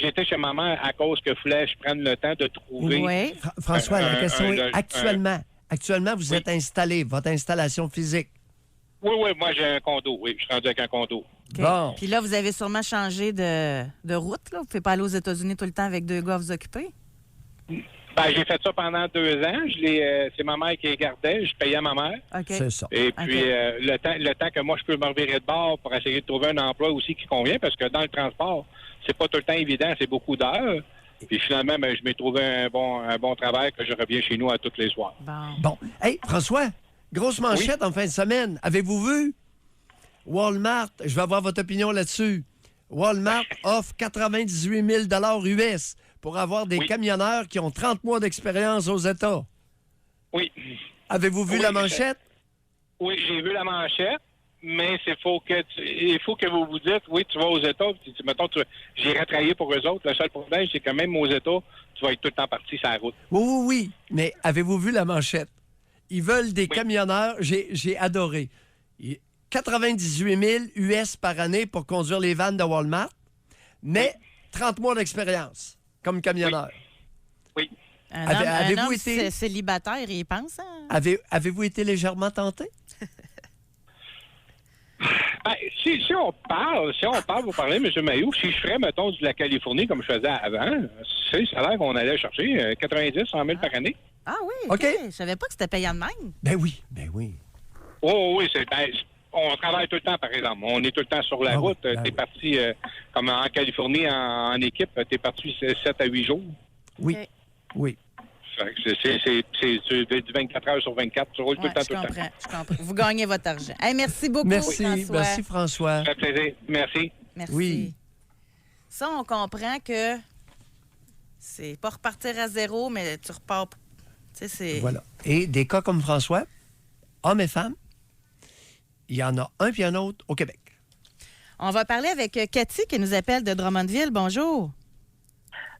j'étais chez ma mère à cause que je prenne le temps de trouver... Oui. François, la question est, actuellement, vous êtes installé, votre installation physique. Oui, moi, j'ai un condo. Oui, je suis rendu avec un condo. Okay. Bon. Puis là, vous avez sûrement changé de route, là. Vous ne pouvez pas aller aux États-Unis tout le temps avec 2 gars à vous occuper? Ben, j'ai fait ça pendant 2 ans. C'est ma mère qui les gardait. Je payais ma mère. OK. C'est ça. Et puis, le temps que moi, je peux me revirer de bord pour essayer de trouver un emploi aussi qui convient, parce que dans le transport, c'est pas tout le temps évident, c'est beaucoup d'heures. Puis finalement, je m'ai trouvé un bon travail que je reviens chez nous à tous les soirs. Bon. Hey, François, grosse manchette en fin de semaine. Avez-vous vu? Walmart, je vais avoir votre opinion là-dessus. Walmart offre 98 000 US pour avoir des camionneurs qui ont 30 mois d'expérience aux États. Oui. Avez-vous vu la manchette? Oui, j'ai vu la manchette, mais il faut que vous vous dites, oui, tu vas aux États, mettons, j'irai travailler pour eux autres. Le seul problème, c'est que même aux États, tu vas être tout le temps parti sur la route. Oui. Mais avez-vous vu la manchette? Ils veulent des camionneurs. J'ai adoré. 98 000 US par année pour conduire les vannes de Walmart, mais 30 mois d'expérience comme camionneur. Oui. Un homme célibataire, il pense. Hein? Avez-vous été légèrement tenté? Ben, si on parle, vous parlez, M. Mailloux, si je ferais, mettons, de la Californie comme je faisais avant, c'est le salaire qu'on allait chercher, 90, 100 000 par année. Ah oui, OK. Je savais pas que c'était payant de même. Ben oui. Oh oui, on travaille tout le temps, par exemple. On est tout le temps sur la route. T'es parti, comme en Californie, en équipe, t'es parti 7 à 8 jours. Oui. C'est du 24 heures sur 24. Tu roules tout le temps, je comprends. Vous gagnez votre argent. Hey, merci beaucoup, François. Merci, François. Ça fait plaisir. Merci. Merci. Oui. Ça, on comprend que C'est pas repartir à zéro, mais tu repars. Tu sais, c'est... Voilà. Et des cas comme François, hommes et femmes, il y en a un puis un autre au Québec. On va parler avec Cathy qui nous appelle de Drummondville. Bonjour.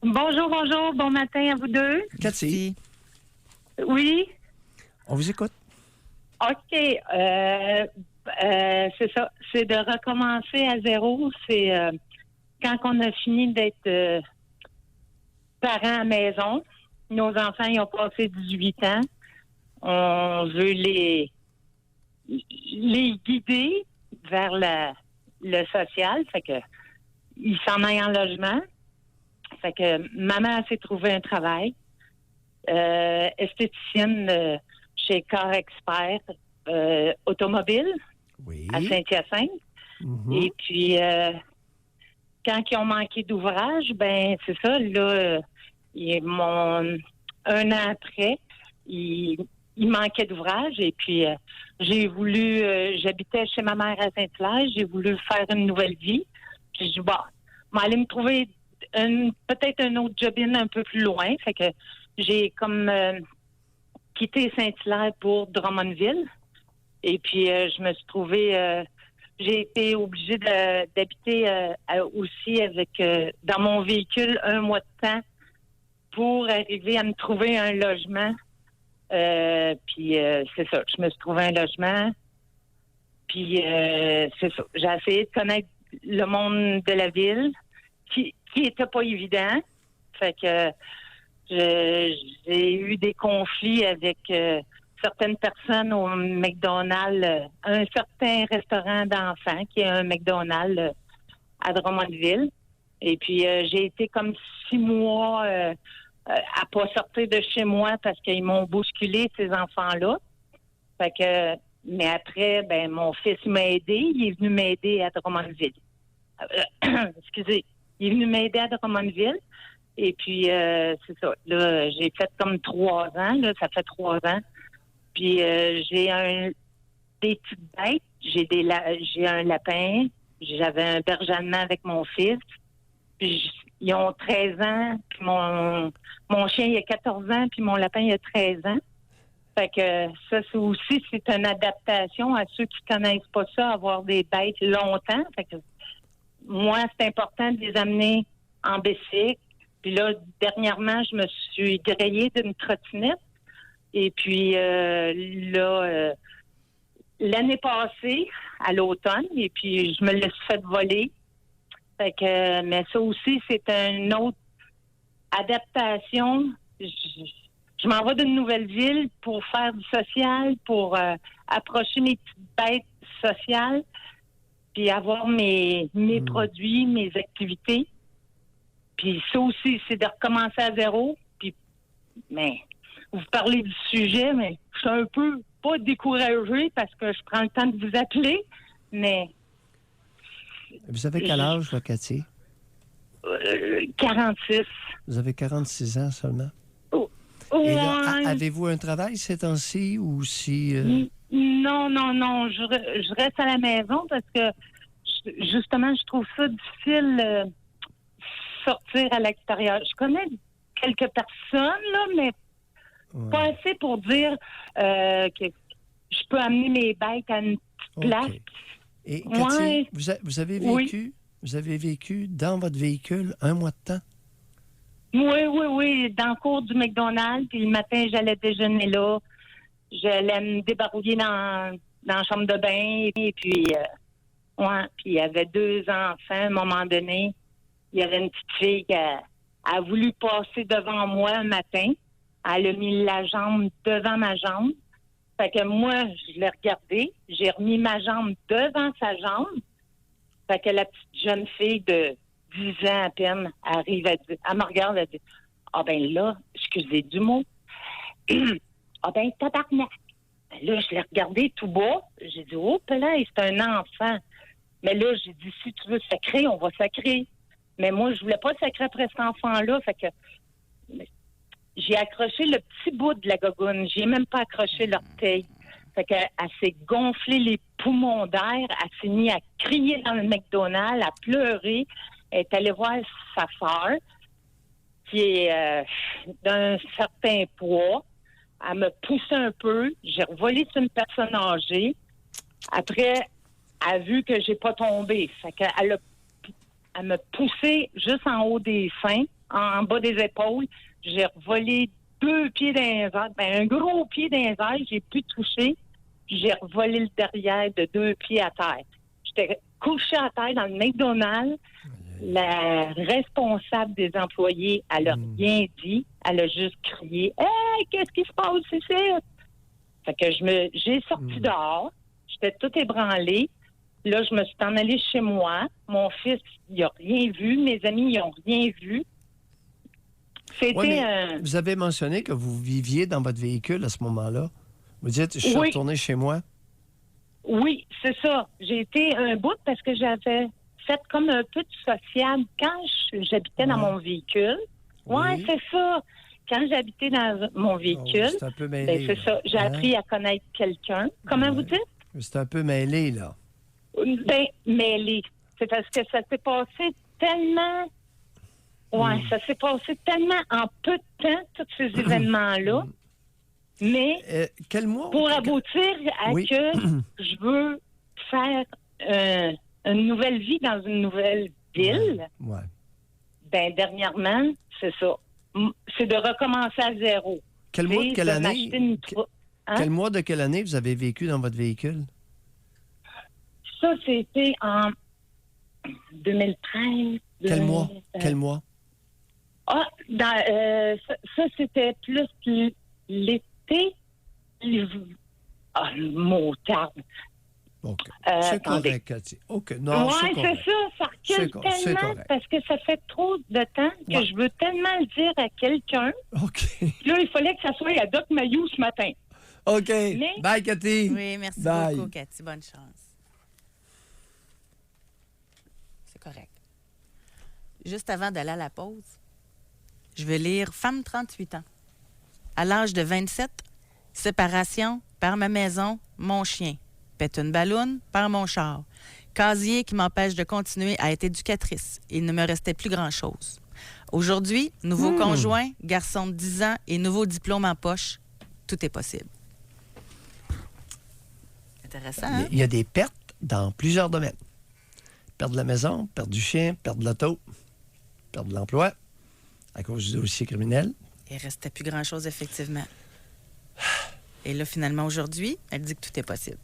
Bonjour, bonjour. Bon matin à vous deux. Cathy, Oui. on vous écoute. OK. C'est ça. C'est de recommencer à zéro. C'est quand on a fini d'être parents à la maison. Nos enfants, ils ont passé 18 ans. On veut les guider vers le social. Fait que ils s'en aillent en logement. Fait que maman s'est trouvé un travail. Esthéticienne chez Car Expert Automobile Oui. à Saint-Hyacinthe. Mhm. Et puis, quand ils ont manqué d'ouvrage, ben c'est ça, là, un an après, il manquait d'ouvrage. Et puis, j'ai voulu, j'habitais chez ma mère à Saint-Hilaire, j'ai voulu faire une nouvelle vie. Puis, je dis, bon, je vais aller me trouver peut-être un autre job-in un peu plus loin. Fait que j'ai comme quitté Saint-Hilaire pour Drummondville. Et puis, je me suis trouvée... j'ai été obligée d'habiter aussi avec dans mon véhicule un mois de temps pour arriver à me trouver un logement. Puis, c'est ça. Je me suis trouvé un logement. Puis, c'est ça. J'ai essayé de connaître le monde de la ville qui était pas évident. Fait que j'ai eu des conflits avec certaines personnes au McDonald's, un certain restaurant d'enfants qui est un McDonald's à Drummondville. Et puis, j'ai été comme 6 mois à pas sortir de chez moi parce qu'ils m'ont bousculé, ces enfants-là. Fait que, mais après, ben mon fils m'a aidé. Il est venu m'aider à Drummondville. Excusez. Il est venu m'aider à Drummondville. Et puis, c'est ça. Là, j'ai fait comme 3 ans. Là, ça fait 3 ans. Puis, j'ai des petites bêtes. J'ai un lapin. J'avais un berger allemand avec mon fils. Puis, ils ont 13 ans. Puis, mon chien, il a 14 ans. Puis, mon lapin, il a 13 ans. Fait que ça, c'est une adaptation à ceux qui connaissent pas ça, avoir des bêtes longtemps. Fait que moi, c'est important de les amener en bicycle. Puis là, dernièrement, je me suis grillée d'une trottinette. Et puis l'année passée, à l'automne, et puis je me le suis fait voler. Fait que, mais ça aussi, c'est une autre adaptation. Je m'en vais d'une nouvelle ville pour faire du social, pour approcher mes petites bêtes sociales, puis avoir mes produits, mes activités. Puis ça aussi, c'est de recommencer à zéro. Puis, mais vous parlez du sujet, mais je suis un peu pas découragée parce que je prends le temps de vous appeler, mais... Vous avez quel âge, là, Cathy? 46. Vous avez 46 ans seulement? Oh, Et là, ouais. avez-vous un travail ces temps-ci ou si... Non. Je reste à la maison parce que, justement, je trouve ça difficile sortir à l'extérieur. Je connais quelques personnes, là, mais pas assez pour dire que je peux amener mes bêtes à une petite place. Et Cathy, vous avez vécu dans votre véhicule un mois de temps? Oui, dans le cours du McDonald's. Puis le matin, j'allais déjeuner là. J'allais me débarouiller dans la chambre de bain. Et puis, puis il y avait 2 enfants à un moment donné. Il y avait une petite fille qui a voulu passer devant moi un matin. Elle a mis la jambe devant ma jambe. Fait que moi, je l'ai regardée. J'ai remis ma jambe devant sa jambe. Fait que la petite jeune fille de 10 ans à peine arrive, elle me regarde, elle dit « Ah ben là, excusez du mot. Ah ben tabarnak. » Là, je l'ai regardé tout bas. J'ai dit « Oh, là, c'est un enfant. » Mais là, j'ai dit « Si tu veux sacrer, on va sacrer. » Mais moi, je voulais pas sacrer après cet enfant-là. Fait que j'ai accroché le petit bout de la gogoune. J'ai même pas accroché l'orteil. Fait qu'elle s'est gonflée les poumons d'air. Elle s'est mise à crier dans le McDonald's, à pleurer. Elle est allée voir sa sœur. qui est d'un certain poids. Elle me poussait un peu. J'ai revolé sur une personne âgée. Après, elle a vu que j'ai pas tombé. Fait qu'elle m'a poussé juste en haut des seins, en bas des épaules. J'ai revolé 2 pieds dans les airs. Un gros pied dans les airs, j'ai pu toucher. Puis j'ai revolé le derrière de 2 pieds à terre. J'étais couchée à terre dans le McDonald's. La responsable des employés, elle a rien dit. Elle a juste crié « Hey, qu'est-ce qui se passe ici? » Fait que j'ai sorti dehors. J'étais toute ébranlée. Là, je me suis en allée chez moi. Mon fils, il n'a rien vu. Mes amis, ils n'ont rien vu. C'était Vous avez mentionné que vous viviez dans votre véhicule à ce moment-là. Vous dites, je suis retourné chez moi. Oui, c'est ça. J'ai été un bout parce que j'avais fait comme un peu de sociable quand j'habitais dans mon véhicule. Oui, c'est ça. Quand j'habitais dans mon véhicule, c'est un peu mêlé, c'est ça. J'ai appris à connaître quelqu'un. Comment vous dites? C'est un peu mêlé, là. Mêlé. C'est parce que ça s'est passé tellement... Oui, ça s'est passé tellement en peu de temps, tous ces événements-là. Mais quel mois? Pour aboutir à que je veux faire une nouvelle vie dans une nouvelle ville, ben dernièrement, c'est ça. C'est de recommencer à zéro. Quel mois de quelle année? Quel mois de quelle année vous avez vécu dans votre véhicule? Ça, c'était en 2013. Quel mois? Quel mois? Ah, ça, c'était plus l'été. Le mot tarde. OK. C'est correct, Cathy. OK. Non, c'est correct. C'est ça. Ça recule tellement parce que ça fait trop de temps que je veux tellement le dire à quelqu'un. OK. Là, il fallait que ça soit à Doc Mayou ce matin. OK. Bye, Cathy. Oui, merci beaucoup, Cathy. Bonne chance. C'est correct. Juste avant d'aller à la pause, je vais lire Femme 38 ans. À l'âge de 27, séparation, par ma maison, mon chien. Pète une balloune, par mon char. Casier qui m'empêche de continuer à être éducatrice. Il ne me restait plus grand-chose. Aujourd'hui, nouveau conjoint, garçon de 10 ans et nouveau diplôme en poche. Tout est possible. Intéressant, hein? Il y a des pertes dans plusieurs domaines. Perte de la maison, perte du chien, perte de l'auto, perte de l'emploi à cause du dossier criminel. Il ne restait plus grand-chose, effectivement. Et là, finalement, aujourd'hui, elle dit que tout est possible.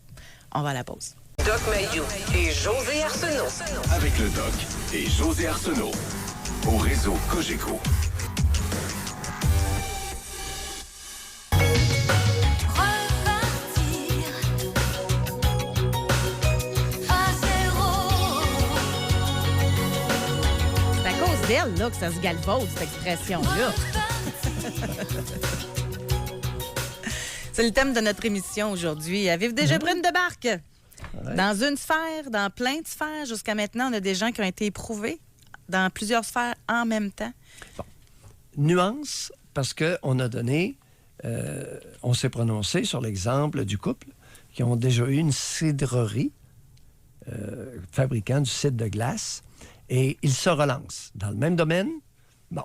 On va à la pause. Doc Mayou et José Arsenault. Avec le Doc et José Arsenault. Au réseau Cogeco. C'est à cause d'elle là, que ça se galvaude, cette expression-là. C'est le thème de notre émission aujourd'hui. Avez-vous déjà pris une débarque? Ouais. Dans une sphère, dans plein de sphères, jusqu'à maintenant, on a des gens qui ont été éprouvés dans plusieurs sphères en même temps. Bon. Nuance, parce qu'on a donné, on s'est prononcé sur l'exemple du couple qui ont déjà eu une cidrerie fabricant du cidre de glace et ils se relancent dans le même domaine. Bon,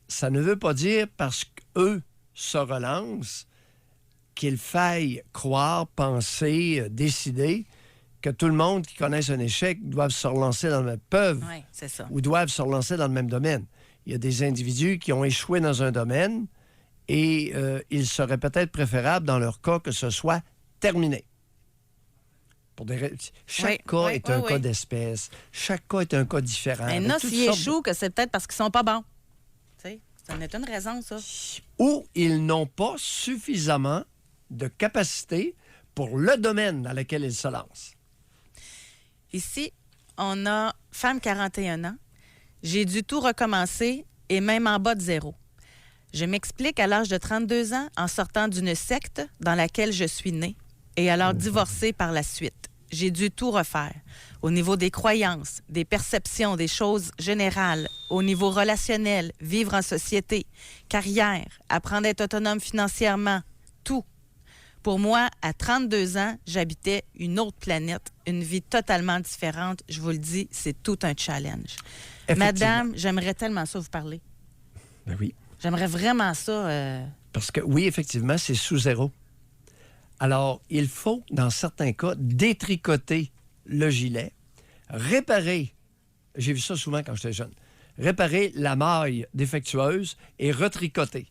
ça ne veut pas dire parce qu'eux se relancent qu'il faille croire, penser, décider que tout le monde qui connaisse un échec doivent se relancer dans le même... c'est ça. Ou doivent se relancer dans le même domaine. Il y a des individus qui ont échoué dans un domaine et il serait peut-être préférable, dans leur cas, que ce soit terminé. Chaque cas est un cas d'espèce. Chaque cas est un cas différent. Maintenant, s'ils échouent, que c'est peut-être parce qu'ils sont pas bons. Tu sais, ça en est une raison, ça. Ou ils n'ont pas suffisamment de capacité pour le domaine dans lequel ils se lancent. Ici, on a femme 41 ans. J'ai dû tout recommencer et même en bas de zéro. Je m'explique à l'âge de 32 ans en sortant d'une secte dans laquelle je suis née et alors divorcée par la suite. J'ai dû tout refaire au niveau des croyances, des perceptions, des choses générales, au niveau relationnel, vivre en société, carrière, apprendre à être autonome financièrement, tout. Pour moi, à 32 ans, j'habitais une autre planète, une vie totalement différente. Je vous le dis, c'est tout un challenge. Madame, j'aimerais tellement ça vous parler. Ben oui. J'aimerais vraiment ça. Parce que oui, effectivement, c'est sous zéro. Alors, il faut, dans certains cas, détricoter le gilet, réparer, j'ai vu ça souvent quand j'étais jeune, réparer la maille défectueuse et retricoter.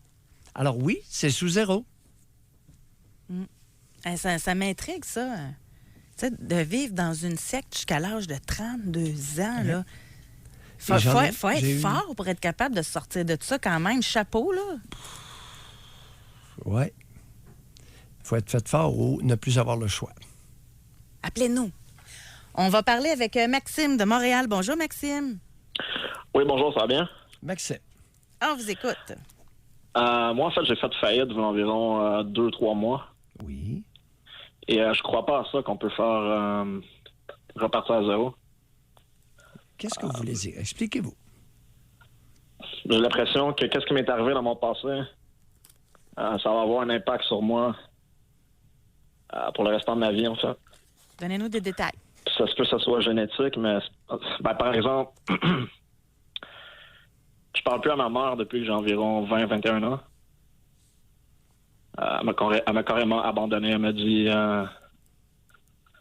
Alors oui, c'est sous zéro. Ça m'intrigue, ça. Tu sais, de vivre dans une secte jusqu'à l'âge de 32 ans, là. Faut être fort pour être capable de sortir de tout ça quand même. Chapeau, là. Oui. Il faut être fait fort ou ne plus avoir le choix. Appelez-nous. On va parler avec Maxime de Montréal. Bonjour, Maxime. Oui, bonjour, ça va bien? Maxime. On vous écoute. Moi, en fait, j'ai fait faillite il y a environ 2-3 mois. Oui. Et je crois pas à ça qu'on peut faire repartir à zéro. Qu'est-ce que vous voulez dire? Expliquez-vous. J'ai l'impression que qu'est-ce qui m'est arrivé dans mon passé, ça va avoir un impact sur moi pour le restant de ma vie, en fait. Donnez-nous des détails. Ça se peut que ça soit génétique, mais par exemple, je parle plus à ma mère depuis que j'ai environ 20-21 ans. Elle m'a carrément abandonné. Elle m'a dit... je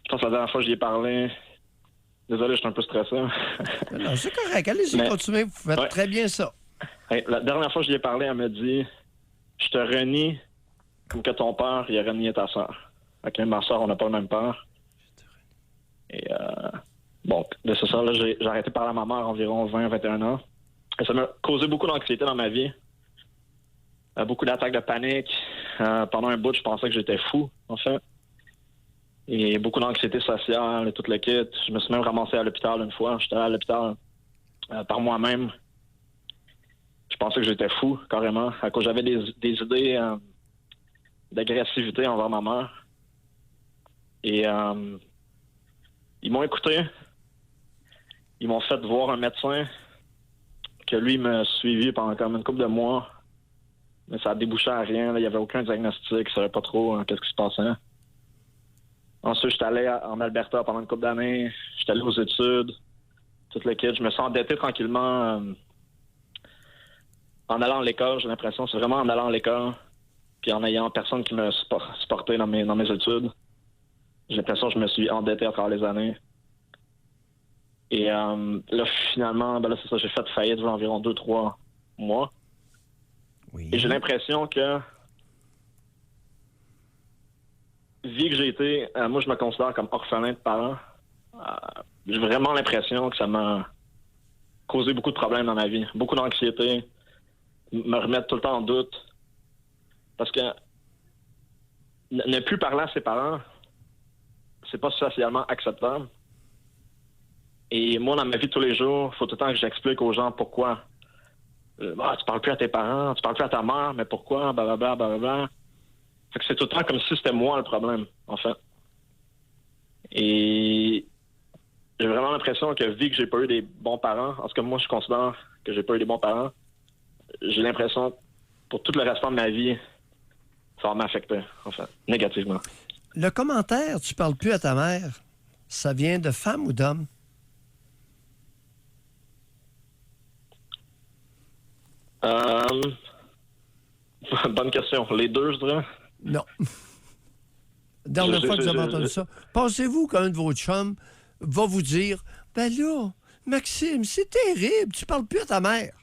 pense que la dernière fois que j'y ai parlé... Désolé, je suis un peu stressé. Non, c'est correct. Allez-y, continuez. Vous faites très bien ça. La dernière fois que j'y ai parlé, elle m'a dit... Je te renie comme que ton père, il a renié ta soeur. OK, ma soeur, on n'a pas le même père. Et bon, c'est ça. Là, j'ai arrêté de parler à ma mère environ 20-21 ans. Et ça m'a causé beaucoup d'anxiété dans ma vie. Beaucoup d'attaques de panique. Pendant un bout, je pensais que j'étais fou, en fait. Et beaucoup d'anxiété sociale et tout le kit. Je me suis même ramassé à l'hôpital une fois. J'étais allé à l'hôpital par moi-même. Je pensais que j'étais fou, carrément, à cause j'avais des idées d'agressivité envers ma mère. Et ils m'ont écouté. Ils m'ont fait voir un médecin que lui m'a suivi pendant comme une couple de mois. Mais ça a débouché à rien. Là. Il n'y avait aucun diagnostic. Je ne savais pas trop qu'est-ce qui se passait. Ensuite, j'étais allé en Alberta pendant une couple d'années. J'étais allé aux études. Tout le kit. Je me suis endetté tranquillement en allant à l'école. J'ai l'impression c'est vraiment en allant à l'école puis en ayant personne qui me supportait dans mes études. J'ai l'impression que je me suis endetté à travers les années. Et là, finalement, là, c'est ça, j'ai fait faillite il y a environ 2-3 mois. Oui. Et j'ai l'impression que, vu que j'ai été, moi, je me considère comme orphelin de parents, j'ai vraiment l'impression que ça m'a causé beaucoup de problèmes dans ma vie. Beaucoup d'anxiété, me remettre tout le temps en doute. Parce que ne plus parler à ses parents, c'est pas socialement acceptable. Et moi, dans ma vie de tous les jours, il faut tout le temps que j'explique aux gens pourquoi. Tu parles plus à tes parents, tu parles plus à ta mère, mais pourquoi, blablabla, blablabla. Fait que c'est tout le temps comme si c'était moi le problème, en fait. Et j'ai vraiment l'impression que vu que j'ai pas eu des bons parents, en tout cas moi je considère que j'ai pas eu des bons parents, j'ai l'impression que pour tout le restant de ma vie, ça va m'affecter, en fait, négativement. Le commentaire « tu parles plus à ta mère », ça vient de femme ou d'homme? Bonne question. Les deux, je dirais. Non. Dernière fois que vous avez entendu ça, pensez-vous qu'un de vos chums va vous dire « Ben là, Maxime, c'est terrible, tu parles plus à ta mère. »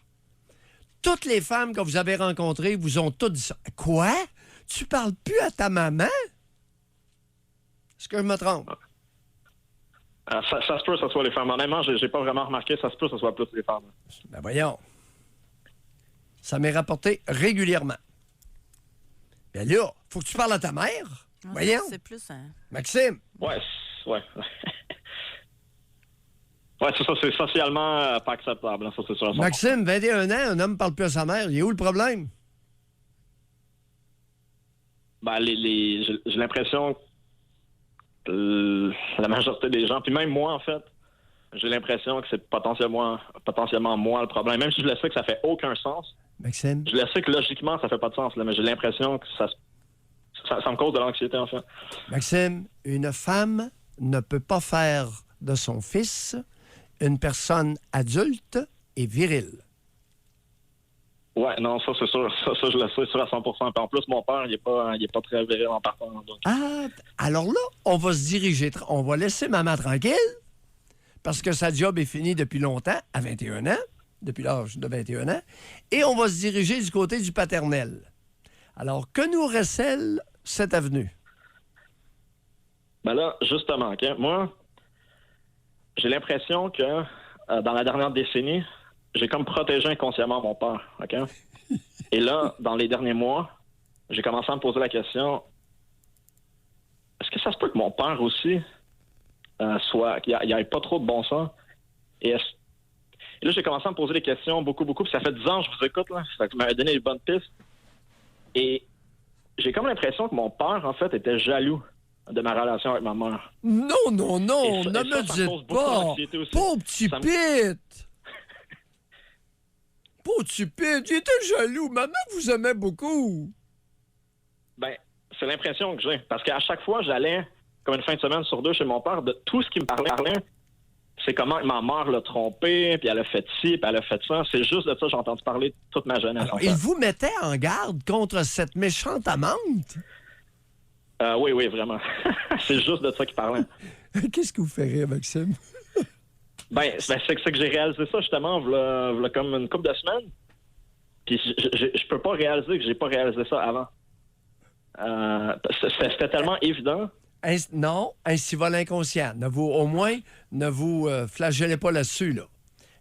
Toutes les femmes que vous avez rencontrées vous ont toutes dit ça. « Quoi? Tu parles plus à ta maman? » Est-ce que je me trompe? Ça se peut que ce soit les femmes. Honnêtement, j'ai pas vraiment remarqué. Ça se peut que ce soit plus les femmes. Ben voyons. Ça m'est rapporté régulièrement. Ben là, faut que tu parles à ta mère. Voyons. C'est plus un... Maxime. Ouais. Ouais, c'est ça. C'est socialement pas acceptable. Hein, ça, c'est sûr. Maxime, 21 ans, un homme parle plus à sa mère. Il est où le problème? Ben, j'ai l'impression que la majorité des gens, puis même moi, en fait, j'ai l'impression que c'est potentiellement moi le problème. Même si je le sais que ça fait aucun sens. Maxime. Je le sais que logiquement, ça fait pas de sens, là, mais j'ai l'impression que ça me cause de l'anxiété, en fait. Maxime, une femme ne peut pas faire de son fils une personne adulte et virile. Ouais, non, ça, c'est sûr. Ça, je le sais sûr à 100%. Puis en plus, mon père, il est pas très viril en partant. Donc. Ah, alors là, on va se diriger, on va laisser maman tranquille, parce que sa job est finie depuis longtemps, à 21 ans, depuis l'âge de 21 ans, et on va se diriger du côté du paternel. Alors, que nous recèle cette avenue? Ben là, justement, OK, moi, j'ai l'impression que dans la dernière décennie, j'ai comme protégé inconsciemment mon père, OK? Et là, dans les derniers mois, j'ai commencé à me poser la question, est-ce que ça se peut que mon père aussi qu'il n'y ait pas trop de bon sens? Et là, j'ai commencé à me poser des questions beaucoup, puis ça fait 10 ans que je vous écoute, là. Ça m'a donné les bonnes pistes. Et j'ai comme l'impression que mon père, en fait, était jaloux de ma relation avec ma mère. Non, ne me ça dites cause beaucoup pas! d'anxiété aussi. Pauvre petit Pete! Pauvre petit Pete, il était jaloux. Maman vous aimait beaucoup. Ben, c'est l'impression que j'ai. Parce qu'à chaque fois, j'allais, comme une fin de semaine sur deux chez mon père, de tout ce qu'il me parlait, c'est comment ma mère l'a trompé, puis elle a fait ci, puis elle a fait ça. C'est juste de ça que j'ai entendu parler toute ma jeunesse. Alors, il vous mettait en garde contre cette méchante amante? Oui, vraiment. C'est juste de ça qu'il parlait. Qu'est-ce que vous fait rire, Maxime? C'est que j'ai réalisé ça, justement, v'là comme une couple de semaines. Puis je peux pas réaliser que j'ai pas réalisé ça avant. C'était tellement évident. Non, ainsi va l'inconscient. Au moins, ne vous flagellez pas là-dessus. Là.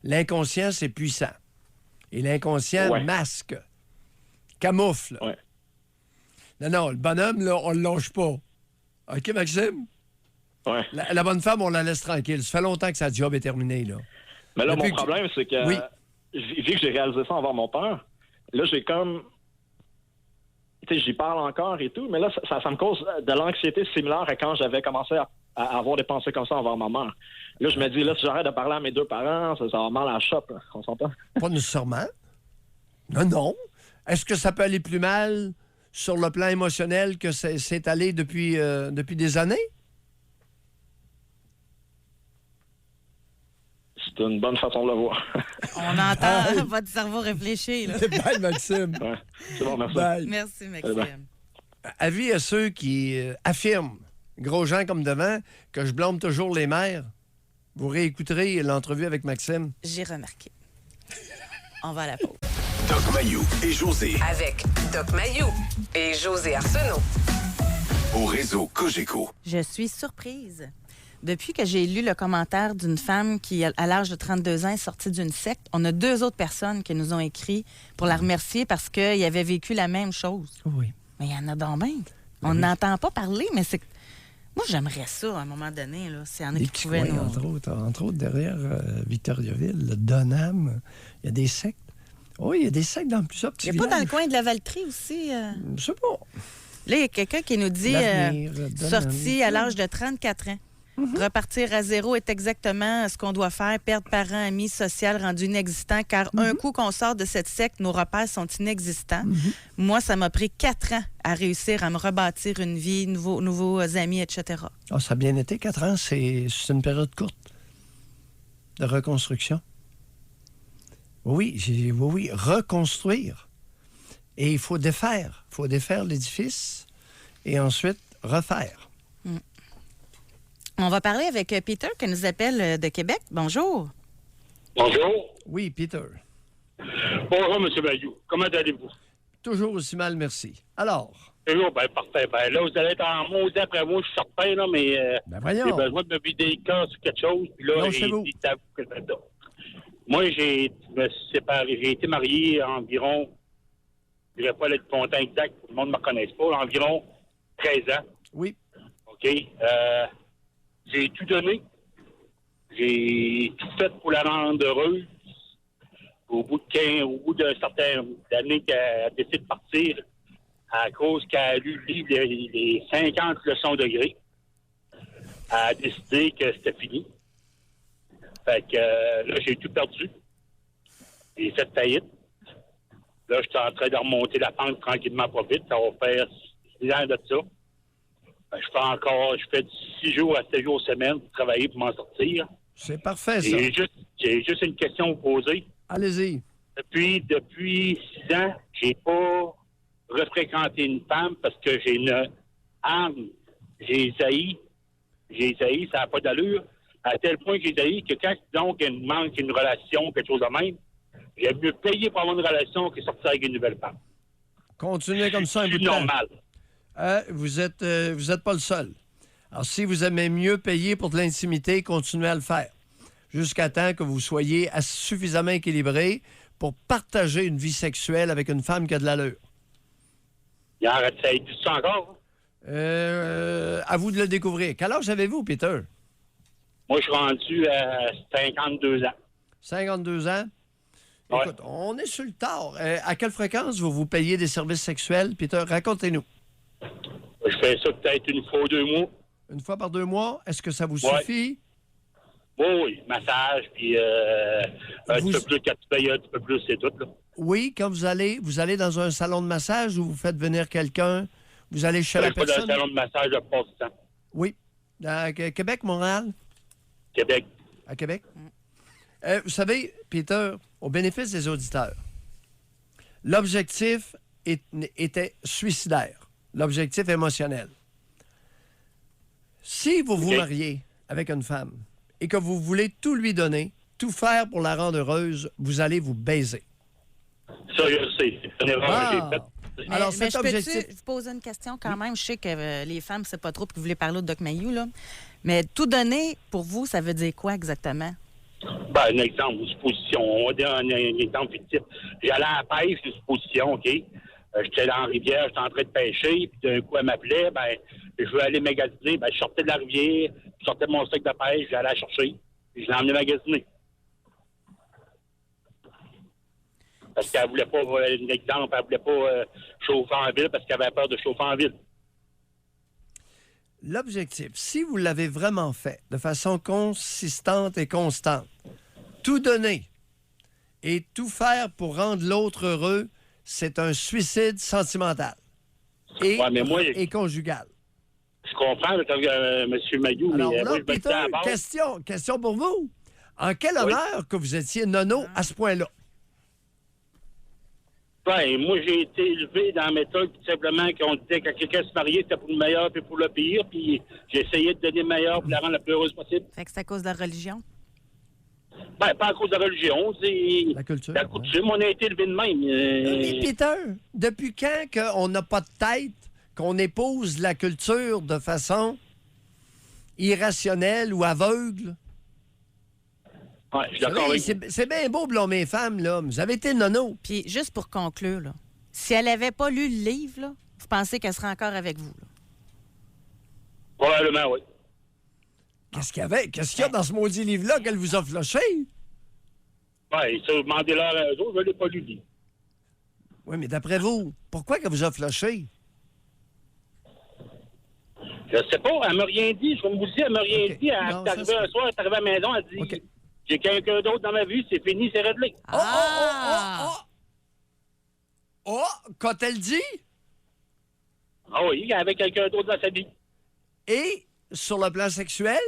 L'inconscient, c'est puissant. Et l'inconscient masque, camoufle. Ouais. Non, le bonhomme, là, on le longe pas. OK, Maxime? Ouais. La bonne femme, on la laisse tranquille. Ça fait longtemps que sa job est terminée, là. Mais là, mon problème, c'est que, vu que j'ai réalisé ça envers mon père, là, j'ai comme... Tu sais, j'y parle encore et tout, mais là, ça me cause de l'anxiété similaire à quand j'avais commencé à avoir des pensées comme ça envers ma mère. Là, je me dis, là, si j'arrête de parler à mes deux parents, ça va mal à la chope. On s'entend? Pas nécessairement. Non. Est-ce que ça peut aller plus mal sur le plan émotionnel que c'est allé depuis des années? C'est une bonne façon de le voir. On entend votre cerveau réfléchir. Là. Bye, Maxime. Ouais. C'est bon, merci. Bye. Merci, Maxime. Avis à ceux qui affirment, gros gens comme devant, que je blâme toujours les mères. Vous réécouterez l'entrevue avec Maxime. J'ai remarqué. On va à la pause. Doc Mayou et José. Avec Doc Mayou et José Arsenault. Au réseau Cogeco. Je suis surprise. Depuis que j'ai lu le commentaire d'une femme qui, à l'âge de 32 ans, est sortie d'une secte, on a 2 autres personnes qui nous ont écrit pour la remercier parce qu'ils avaient vécu la même chose. Oui. Mais il y en a donc bien. On n'entend pas parler, mais c'est... Moi, j'aimerais ça, à un moment donné, là, s'il y en a Des qui petits pouvaient coins, nous... entre autres, derrière Victoriaville, le Donham, il y a des sectes. Oui, il y a des sectes dans plusieurs petits Il n'y a pas dans le villages. coin de la Valtrie aussi? Je sais pas. Là, il y a quelqu'un qui nous dit L'avenir, sorti à l'âge de 34 ans. Repartir à zéro est exactement ce qu'on doit faire. Perdre parents, amis, social rendu inexistant, car un coup qu'on sort de cette secte, nos repères sont inexistants. Moi, ça m'a pris 4 ans à réussir à me rebâtir une vie, nouveaux amis, etc. Ah, ça a bien été, 4 ans, c'est une période courte de reconstruction. Oui, reconstruire. Et il faut défaire. Il faut défaire l'édifice et ensuite refaire. On va parler avec Peter qui nous appelle de Québec. Bonjour. Bonjour. Oui, Peter. Bonjour, M. Bayou. Comment allez-vous? Toujours aussi mal, merci. Alors? Toujours, parfait. Là, vous allez être en maudit après moi, je suis certain, là, mais voyons. j'ai besoin de me vider le corps sur quelque chose. Puis là, j'ai dit à vous que je me. Moi, je me suis séparé. J'ai été marié environ, je ne vais pas être content exact, tout le monde ne me connaisse pas, environ 13 ans. Oui. OK. J'ai tout donné. J'ai tout fait pour la rendre heureuse. Au bout de certaines années qu'elle a décidé de partir, à cause qu'elle a lu le livre les 50 leçons de gré, elle a décidé que c'était fini. Fait que là, j'ai tout perdu. J'ai fait faillite. Là, je suis en train de remonter la pente tranquillement pas vite. Ça va faire 6 ans de ça. Ben, je fais 6 jours à 7 jours semaine pour travailler pour m'en sortir. C'est parfait, ça. J'ai juste une question à vous poser. Allez-y. Depuis 6 ans, j'ai pas refréquenté une femme parce que j'ai une arme. J'ai zaï, ça n'a pas d'allure. À tel point que j'ai zaï que quand donc il manque une relation, quelque chose de même, j'aime mieux payer pour avoir une relation que sortir avec une nouvelle femme. Continuez comme ça un bout de temps. Normal. Vous êtes pas le seul. Alors, si vous aimez mieux payer pour de l'intimité, continuez à le faire. Jusqu'à temps que vous soyez suffisamment équilibré pour partager une vie sexuelle avec une femme qui a de l'allure. Il en reste, ça existe encore? À vous de le découvrir. Quel âge avez-vous, Peter? Moi, je suis rendu à 52 ans. 52 ans? Ouais. Écoute, on est sur le tard. À quelle fréquence vous payez des services sexuels? Peter, racontez-nous. Je fais ça peut-être une fois ou 2 mois. Une fois par 2 mois? Est-ce que ça vous Ouais. suffit? Oui, massage, puis un petit peu plus, quand tu payes un petit peu plus, c'est tout, là. Oui, quand vous allez dans un salon de massage où vous faites venir quelqu'un, vous allez chez Je la suis pas dans personne? le salon de massage de passe-temps. Oui. À Québec, Montréal? Québec. À Québec? Vous savez, Peter, au bénéfice des auditeurs, l'objectif était suicidaire. L'objectif émotionnel. Si vous vous mariez avec une femme et que vous voulez tout lui donner, tout faire pour la rendre heureuse, vous allez vous baiser. Ça, je sais. C'est une erreur que j'ai faite. Mais, Alors, mais cet je peux-tu objectif... vous poser une question quand même? Je sais que les femmes, c'est pas trop que vous voulez parler de Doc Mayou, là. Mais tout donner, pour vous, ça veut dire quoi exactement? Ben, un exemple, une supposition. On va dire un exemple fictif. J'allais à la pêche, une supposition, OK? J'étais dans la rivière, j'étais en train de pêcher, puis d'un coup, elle m'appelait, ben, je veux aller magasiner. Ben, je sortais de la rivière, je sortais de mon sac de pêche, j'allais la chercher, puis je l'ai emmené magasiner. Parce qu'elle voulait pas, un exemple, elle voulait pas chauffer en ville parce qu'elle avait peur de chauffer en ville. L'objectif, si vous l'avez vraiment fait de façon consistante et constante, tout donner et tout faire pour rendre l'autre heureux, c'est un suicide sentimental et, Ouais, mais moi, et conjugal. Je comprends, M. Mayou, Alors mais là, moi, je me Peter, disais à la base, question pour vous. En quel honneur que vous étiez nono à ce point-là? ben, moi, j'ai été élevé dans la méthode, tout simplement, qu'on disait que quand quelqu'un se mariait, c'était pour le meilleur et pour le pire, puis j'ai essayé de donner le meilleur pour la rendre la plus heureuse possible. Fait que c'est à cause de la religion? Ben, pas à cause de la religion, c'est La culture. la coutume. On a été élevé de même. Mais Peter, depuis quand qu'on n'a pas de tête, qu'on épouse la culture de façon irrationnelle ou aveugle? Ouais, je suis d'accord Vous avec savez, c'est bien beau blâmer les femmes, là. Vous avez été nono. Puis, juste pour conclure, là, si elle n'avait pas lu le livre, là, vous pensez qu'elle serait encore avec vous? Là? Probablement, oui. Qu'est-ce qu'il y avait? Qu'est-ce qu'il y a dans ce maudit livre-là qu'elle vous a flushé? Ouais, ça, demandez-leur à eux autres, je ne l'ai pas lu, dit. Oui, mais d'après vous, pourquoi qu'elle vous a flushé? Je sais pas, elle m'a rien dit. Comme vous dis, elle m'a rien OK. dit. Elle Non, est ça, arrivée c'est- un soir, elle est arrivée à la maison, elle dit OK. j'ai quelqu'un d'autre dans ma vie, c'est fini, c'est réglé. Oh, qu'a-t-elle dit? Ah oui, il y avait quelqu'un d'autre dans sa vie. Et sur le plan sexuel?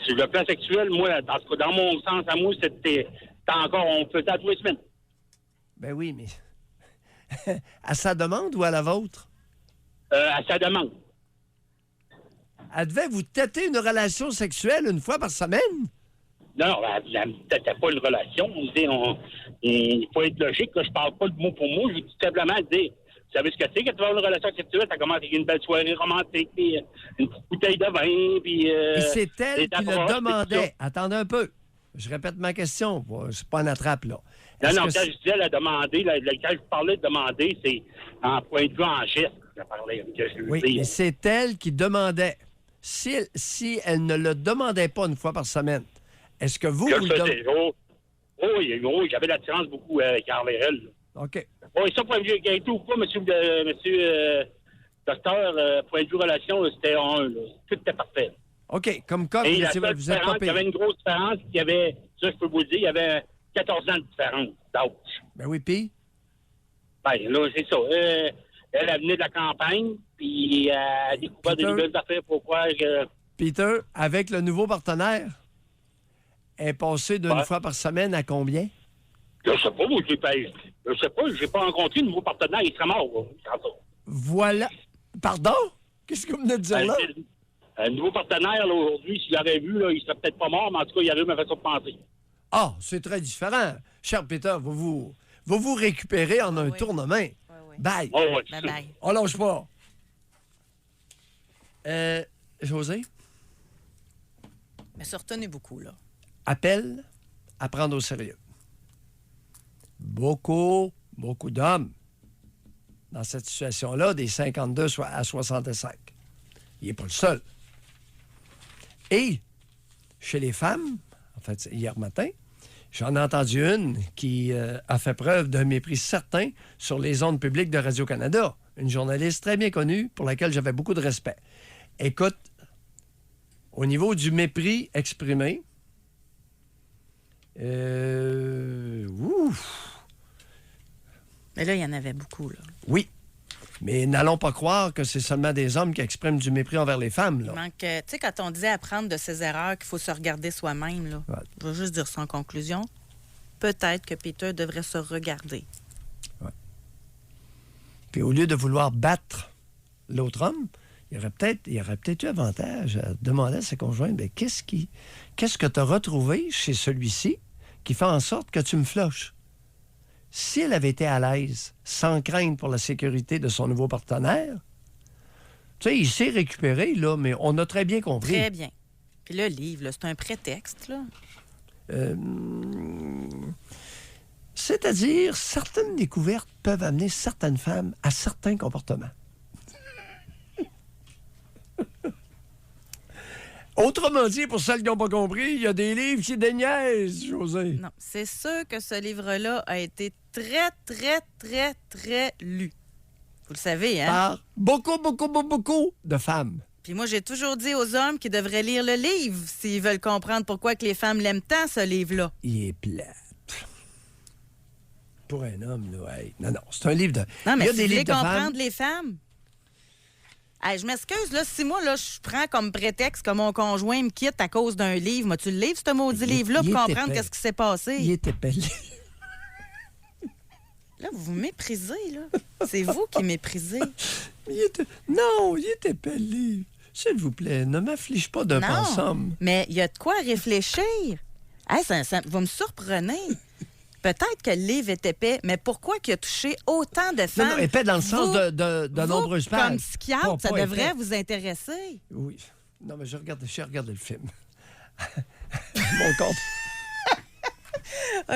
Sur le plan sexuel, moi, dans mon sens à moi, c'était encore, on faisait à 3 semaines. Ben oui, mais à sa demande ou à la vôtre? À sa demande. Elle devait vous têter une relation sexuelle une fois par semaine? Non, c'était pas une relation. On disait, il faut être logique, là, je parle pas de mot pour mot, je dis tout simplement dire, vous savez ce que c'est quand tu vas avoir une relation sexuelle, ça commence avec une belle soirée romantique, puis une petite bouteille de vin, puis... Et c'est elle des qui le approches, demandait. puis Attendez un peu. Je répète ma question. C'est pas une attrape, là. tout ça. Est-ce Non, que quand c'est- je disais la demander, quand je parlais de demander, c'est en point de vue en geste que je parlais. Que je Oui, dis. mais c'est elle qui demandait. Si elle ne le demandait pas une fois par semaine, est-ce que vous Je le le demandez? faisais. Oui, j'avais l'attirance beaucoup avec Carl-Hérel. OK. Oui, ça, point de vue qualité ou pas, monsieur docteur, point de vue relation, c'était un. Là. Tout était parfait. OK. Comme quoi, Et vous la étiez- seule vous êtes différence, pas il y avait payé. une grosse différence, il y avait, ça je peux vous le dire, il y avait 14 ans de différence d'âge. Ben oui, puis? Ben là, c'est ça. Elle venait de la campagne, puis elle a découvert des Peter? nouvelles affaires. Pourquoi? Peter, avec le nouveau partenaire, est passé d'une Ouais. fois par semaine à combien? Je sais pas, moi, je sais pas, j'ai pas rencontré de nouveau partenaire, il serait mort, tantôt. Voilà. Pardon? Qu'est-ce que vous venez de dire là? Un nouveau partenaire, là, aujourd'hui, s'il l'aurait vu, là, il serait peut-être pas mort, mais en tout cas, il avait ma façon de penser. Ah, c'est très différent. Cher Peter, vous récupérez en un tournement. Oui. Bye. Oh, ouais, Bye bye. On lâche pas. José, Mais se retenez beaucoup, là. appelle à prendre au sérieux. Beaucoup d'hommes dans cette situation-là, des 52 à 65. Il n'est pas le seul. Et chez les femmes, en fait, hier matin, j'en ai entendu une qui a fait preuve d'un mépris certain sur les ondes publiques de Radio-Canada. Une journaliste très bien connue pour laquelle j'avais beaucoup de respect. Écoute, au niveau du mépris exprimé, Mais là, il y en avait beaucoup, là. oui. Mais n'allons pas croire que c'est seulement des hommes qui expriment du mépris envers les femmes, là. Il manque, tu sais, quand on disait apprendre de ses erreurs, qu'il faut se regarder soi-même, là. Ouais. Je vais juste dire ça en conclusion. Peut-être que Peter devrait se regarder. Puis au lieu de vouloir battre l'autre homme, il y aurait peut-être eu avantage à demander à sa conjointe, bien, qu'est-ce que tu as retrouvé chez celui-ci qui fait en sorte que tu me floches? Si elle avait été à l'aise, sans crainte pour la sécurité de son nouveau partenaire, tu sais, il s'est récupéré, là, mais on a très bien compris. Très bien. Puis le livre, là, c'est un prétexte, là. C'est-à-dire, certaines découvertes peuvent amener certaines femmes à certains comportements. Autrement dit, pour celles qui n'ont pas compris, il y a des livres qui déniaisent, José. Non, c'est sûr que ce livre-là a été très, très, très, très lu. Vous le savez, hein? Par beaucoup de femmes. Puis moi, j'ai toujours dit aux hommes qu'ils devraient lire le livre s'ils veulent comprendre pourquoi que les femmes l'aiment tant, ce livre-là. Il est plate. Pour un homme, là, hey. Non, c'est un livre de... Non, mais il y a si des vous voulez livres de femmes. comprendre les femmes... Hey, je m'excuse, là, si moi, là, je prends comme prétexte que mon conjoint me quitte à cause d'un livre, tu le livres, ce maudit livre-là, pour comprendre qu'est-ce qui s'est passé? Il était pelé. Là, vous méprisez, là. C'est vous qui méprisez. Non, il était pelé. S'il vous plaît, ne m'afflige pas d'un pensum. Mais il y a de quoi réfléchir. Hey, vous me surprenez. Peut-être que le livre est épais, mais pourquoi qu'il a touché autant de femmes? Non, épais dans le sens de nombreuses pages. Comme psychiatre, ça Pas devrait épais. vous intéresser. Oui. Non, mais j'ai regardé le film. Mon compte.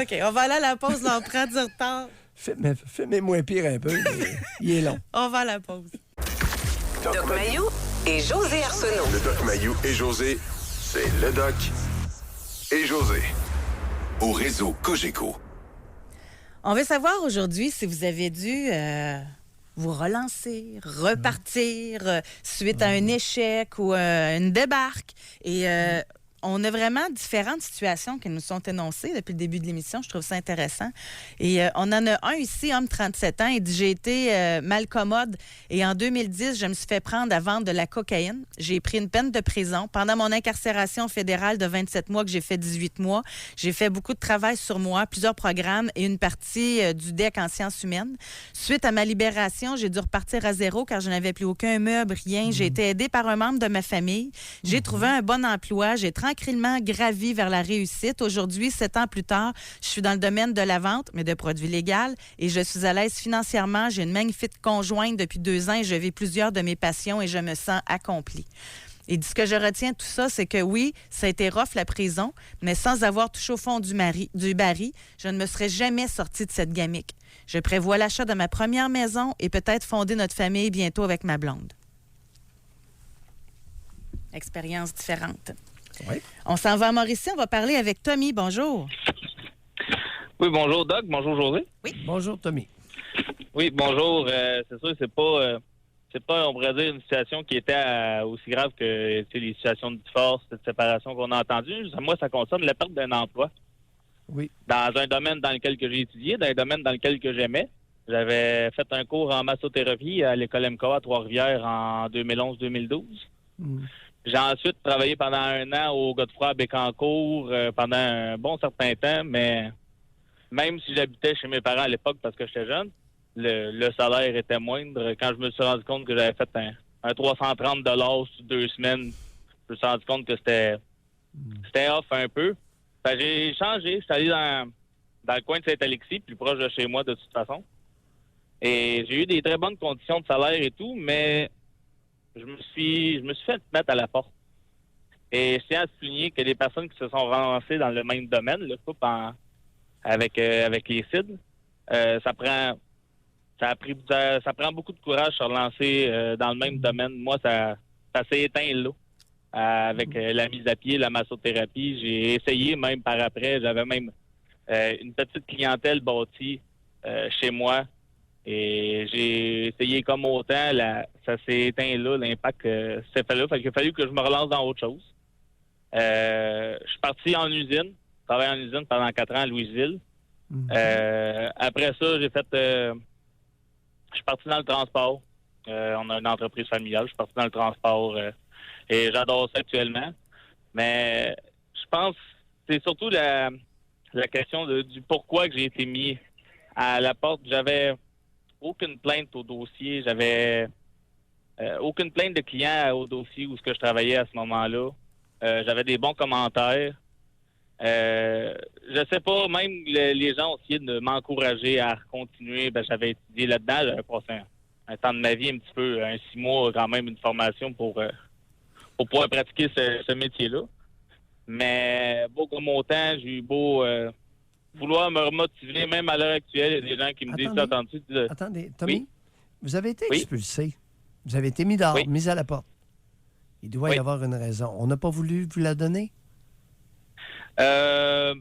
OK, on va aller à la pause, là, on prend du retard. Film est moins pire un peu, mais il est long. On va à la pause. Doc Mayou et José Arsenault. Le Doc Mayou et José, c'est le Doc et José. Au réseau Cogeco. On veut savoir aujourd'hui si vous avez dû vous relancer, repartir suite à un échec ou une débarque. Et on a vraiment différentes situations qui nous sont énoncées depuis le début de l'émission. Je trouve ça intéressant. Et on en a un ici, homme 37 ans. Il dit « J'ai été malcommode et en 2010, je me suis fait prendre à vendre de la cocaïne. J'ai pris une peine de prison. Pendant mon incarcération fédérale de 27 mois, que j'ai fait 18 mois, j'ai fait beaucoup de travail sur moi, plusieurs programmes et une partie du DEC en sciences humaines. Suite à ma libération, j'ai dû repartir à zéro car je n'avais plus aucun meuble, rien. J'ai été aidée par un membre de ma famille. J'ai trouvé un bon emploi. J'ai tranquillement gravi vers la réussite. Aujourd'hui, 7 ans plus tard, je suis dans le domaine de la vente, mais de produits légaux, et je suis à l'aise financièrement. J'ai une magnifique conjointe depuis 2 ans et je vis plusieurs de mes passions et je me sens accomplie. Et ce que je retiens de tout ça, c'est que oui, ça a été rough la prison, mais sans avoir touché au fond du baril, je ne me serais jamais sortie de cette gamique. Je prévois l'achat de ma première maison et peut-être fonder notre famille bientôt avec ma blonde. Expérience différente. Oui. On s'en va à Mauricie, on va parler avec Tommy. Bonjour. Oui, bonjour Doc, bonjour José. Oui. Bonjour Tommy. Oui, bonjour. C'est sûr, c'est pas, on pourrait dire, une situation qui était aussi grave que les situations de divorce, de séparation qu'on a entendues. Moi, ça concerne la perte d'un emploi. Oui. Dans un domaine dans lequel que j'ai étudié, dans un domaine dans lequel que j'aimais. J'avais fait un cours en massothérapie à l'école MCA à Trois-Rivières en 2011-2012. J'ai ensuite travaillé pendant 1 an au Godefroy à Bécancour pendant un bon certain temps, mais même si j'habitais chez mes parents à l'époque parce que j'étais jeune, le salaire était moindre. Quand je me suis rendu compte que j'avais fait un 330 sur 2 semaines, je me suis rendu compte que c'était off un peu. Fait que j'ai changé. Je suis allé dans le coin de Saint-Alexis, plus proche de chez moi de toute façon. Et j'ai eu des très bonnes conditions de salaire et tout, mais je me suis fait mettre à la porte. Et je tiens à souligner que les personnes qui se sont relancées dans le même domaine, le couple avec les CID, ça prend beaucoup de courage de se relancer dans le même domaine. Moi, ça s'est éteint là. Avec la mise à pied, la massothérapie. J'ai essayé même par après. J'avais même une petite clientèle bâtie chez moi. Et j'ai essayé comme autant. Ça s'est éteint là, l'impact s'est fait là. Fait qu'il a fallu que je me relance dans autre chose. Je suis parti en usine. Je travaillé en usine pendant 4 ans à Louisville. Après ça, je suis parti dans le transport. On a une entreprise familiale. Je suis parti dans le transport et j'adore ça actuellement. Mais je pense que c'est surtout la question du pourquoi que j'ai été mis à la porte. J'avais aucune plainte au dossier. J'avais aucune plainte de clients au dossier où je travaillais à ce moment-là. J'avais des bons commentaires. Je sais pas, même les gens ont essayé de m'encourager à continuer. J'avais étudié là-dedans. J'avais passé un temps de ma vie, un petit peu, 6 mois, quand même, une formation pour pouvoir pratiquer ce métier-là. Mais beau comme autant, j'ai eu beau vouloir me remotiver, même à l'heure actuelle, il y a des gens qui me disent... Attendez, Tommy, oui? Vous avez été expulsé. Vous avez été mis dehors, mis à la porte. Il doit y avoir une raison. On n'a pas voulu vous la donner? Ça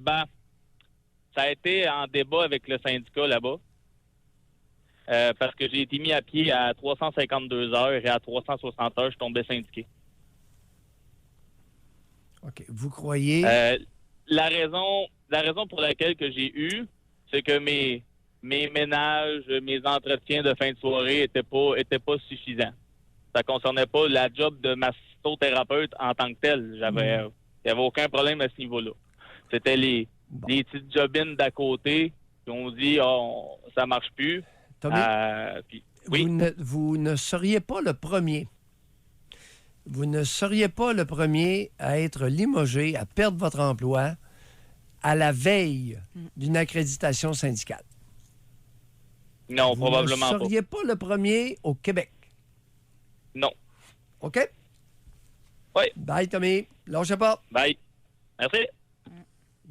a été en débat avec le syndicat là-bas. Parce que j'ai été mis à pied à 352 heures et à 360 heures, je tombais syndiqué. OK. Vous croyez... La raison pour laquelle que j'ai eu, c'est que mes ménages, mes entretiens de fin de soirée étaient pas suffisants. Ça concernait pas la job de massothérapeute en tant que tel. Il n'y avait aucun problème à ce niveau-là. C'était les petites jobines d'à côté qui ont dit ça marche plus. Tommy, vous ne seriez pas le premier. Vous ne seriez pas le premier à être limogé, à perdre votre emploi à la veille d'une accréditation syndicale. Non, probablement pas. Vous ne seriez pas le premier au Québec. Non. OK? Oui. Bye, Tommy. Lâchez pas. Bye. Merci.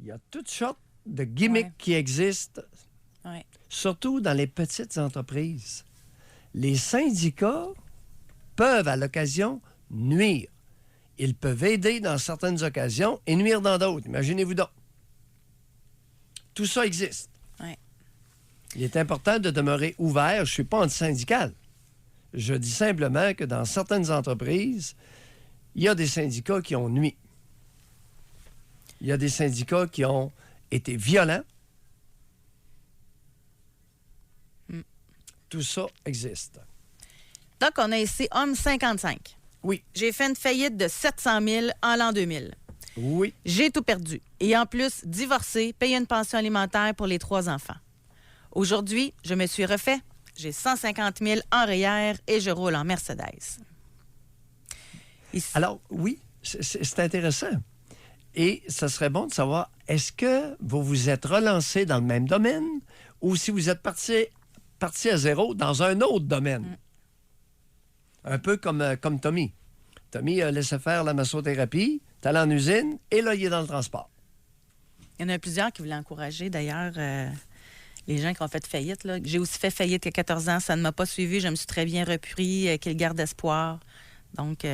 Il y a toutes sortes de gimmicks qui existent, surtout dans les petites entreprises. Les syndicats peuvent, à l'occasion, nuire. Ils peuvent aider dans certaines occasions et nuire dans d'autres. Imaginez-vous donc. Tout ça existe. Ouais. Il est important de demeurer ouvert. Je ne suis pas anti-syndical. Je dis simplement que dans certaines entreprises, il y a des syndicats qui ont nui. Il y a des syndicats qui ont été violents. Tout ça existe. Donc, on a ici homme 55. Oui. J'ai fait une faillite de 700 000 en l'an 2000. Oui. J'ai tout perdu. Et en plus, divorcé, payé une pension alimentaire pour les 3 enfants. Aujourd'hui, je me suis refait. J'ai 150 000 en REER et je roule en Mercedes. Ici. Alors, oui, c'est intéressant. Et ce serait bon de savoir, est-ce que vous vous êtes relancé dans le même domaine ou si vous êtes parti à zéro dans un autre domaine? Un peu comme Tommy. Tommy a laissé faire la massothérapie, est allé en usine et là, il est dans le transport. Il y en a plusieurs qui voulaient encourager, d'ailleurs, les gens qui ont fait faillite. Là. J'ai aussi fait faillite il y a 14 ans. Ça ne m'a pas suivi. Je me suis très bien repris. Qu'ils gardent espoir. Donc,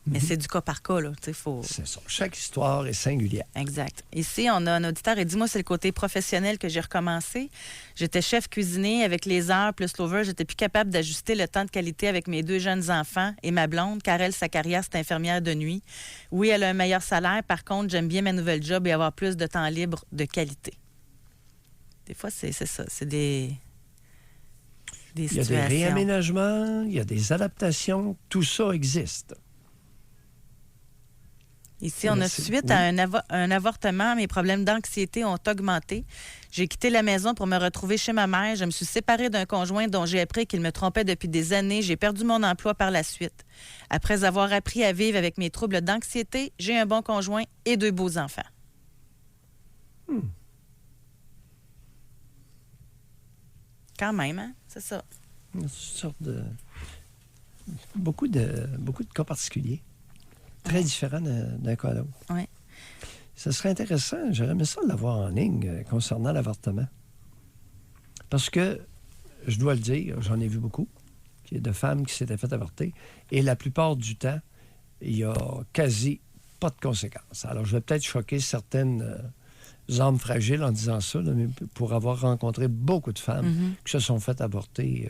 mais c'est du cas par cas. Là. Faut... C'est ça. Chaque histoire est singulière. Exact. Ici, on a un auditeur et dit, moi, c'est le côté professionnel que j'ai recommencé. J'étais chef cuisinier avec les heures plus l'over. J'étais plus capable d'ajuster le temps de qualité avec mes 2 jeunes enfants et ma blonde, car elle, sa carrière, c'est infirmière de nuit. Oui, elle a un meilleur salaire. Par contre, j'aime bien ma nouvelle job et avoir plus de temps libre de qualité. Des fois, c'est ça. C'est des situations. Il y a des réaménagements, il y a des adaptations. Tout ça existe. Ici, on a Merci. suite Oui. à un avortement, mes problèmes d'anxiété ont augmenté. J'ai quitté la maison pour me retrouver chez ma mère. Je me suis séparée d'un conjoint dont j'ai appris qu'il me trompait depuis des années. J'ai perdu mon emploi par la suite. Après avoir appris à vivre avec mes troubles d'anxiété, j'ai un bon conjoint et 2 beaux enfants. Quand même, hein? C'est ça. C'est une sorte de... Beaucoup de cas particuliers. Très différents d'un cas à l'autre. Oui. Ce serait intéressant, j'aurais aimé ça l'avoir en ligne concernant l'avortement. Parce que, je dois le dire, j'en ai vu beaucoup, qu'il y a de femmes qui s'étaient fait avorter, et la plupart du temps, il y a quasi pas de conséquences. Alors, je vais peut-être choquer certaines âmes fragiles en disant ça, là, mais pour avoir rencontré beaucoup de femmes qui se sont fait avorter,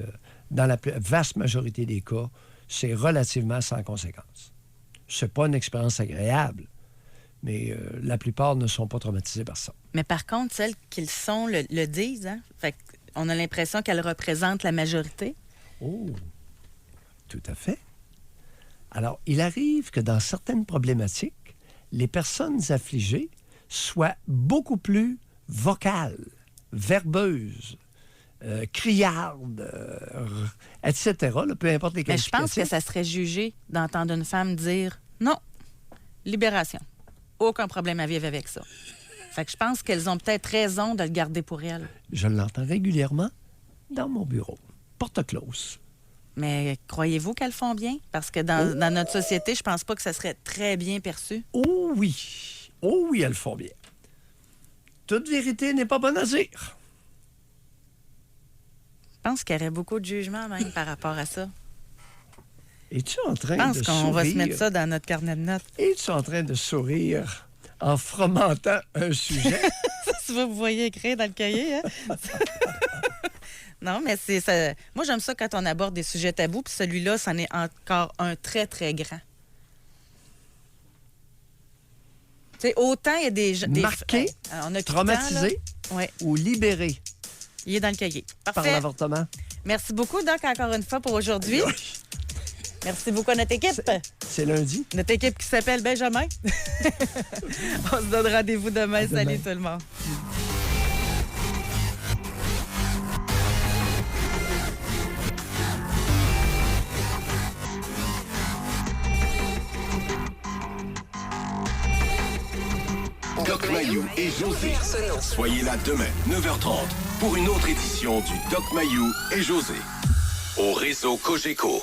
dans la vaste majorité des cas, c'est relativement sans conséquences. C'est pas une expérience agréable, mais la plupart ne sont pas traumatisés par ça. Mais par contre, celles qui le sont le disent, hein? Fait qu'on a l'impression qu'elles représentent la majorité. Oh, tout à fait. Alors, il arrive que dans certaines problématiques, les personnes affligées soient beaucoup plus vocales, verbeuses, criardes, etc., là, peu importe les Mais je pense que qualificatifs. ça serait jugé d'entendre une femme dire non, libération. Aucun problème à vivre avec ça. Fait que je pense qu'elles ont peut-être raison de le garder pour elles. Je l'entends régulièrement dans mon bureau. Porte close. Mais croyez-vous qu'elles font bien? Parce que dans notre société, je pense pas que ça serait très bien perçu. Oh oui. Oh oui, elles font bien. Toute vérité n'est pas bonne à dire. Je pense qu'il y aurait beaucoup de jugement même par rapport à ça. Es-tu en train Je pense de qu'on sourire? va se mettre ça dans notre carnet de notes. Es-tu en train de sourire en fromentant un sujet? Tu vas vous voyez écrire dans le cahier, hein? Non, mais c'est ça. Moi, j'aime ça quand on aborde des sujets tabous, puis celui-là, c'en est encore un très, très grand. Tu sais, autant il y a des Marqué, on a traumatisé ouais, ou libéré il est dans le cahier. par Parfait. l'avortement? Merci beaucoup, Doc, encore une fois pour aujourd'hui. Merci beaucoup à notre équipe. C'est lundi. Notre équipe qui s'appelle Benjamin. On se donne rendez-vous demain. À demain. Salut tout le monde. Doc Mayou et José. Soyez là demain, 9h30, pour une autre édition du Doc Mayou et José. Au réseau Cogeco.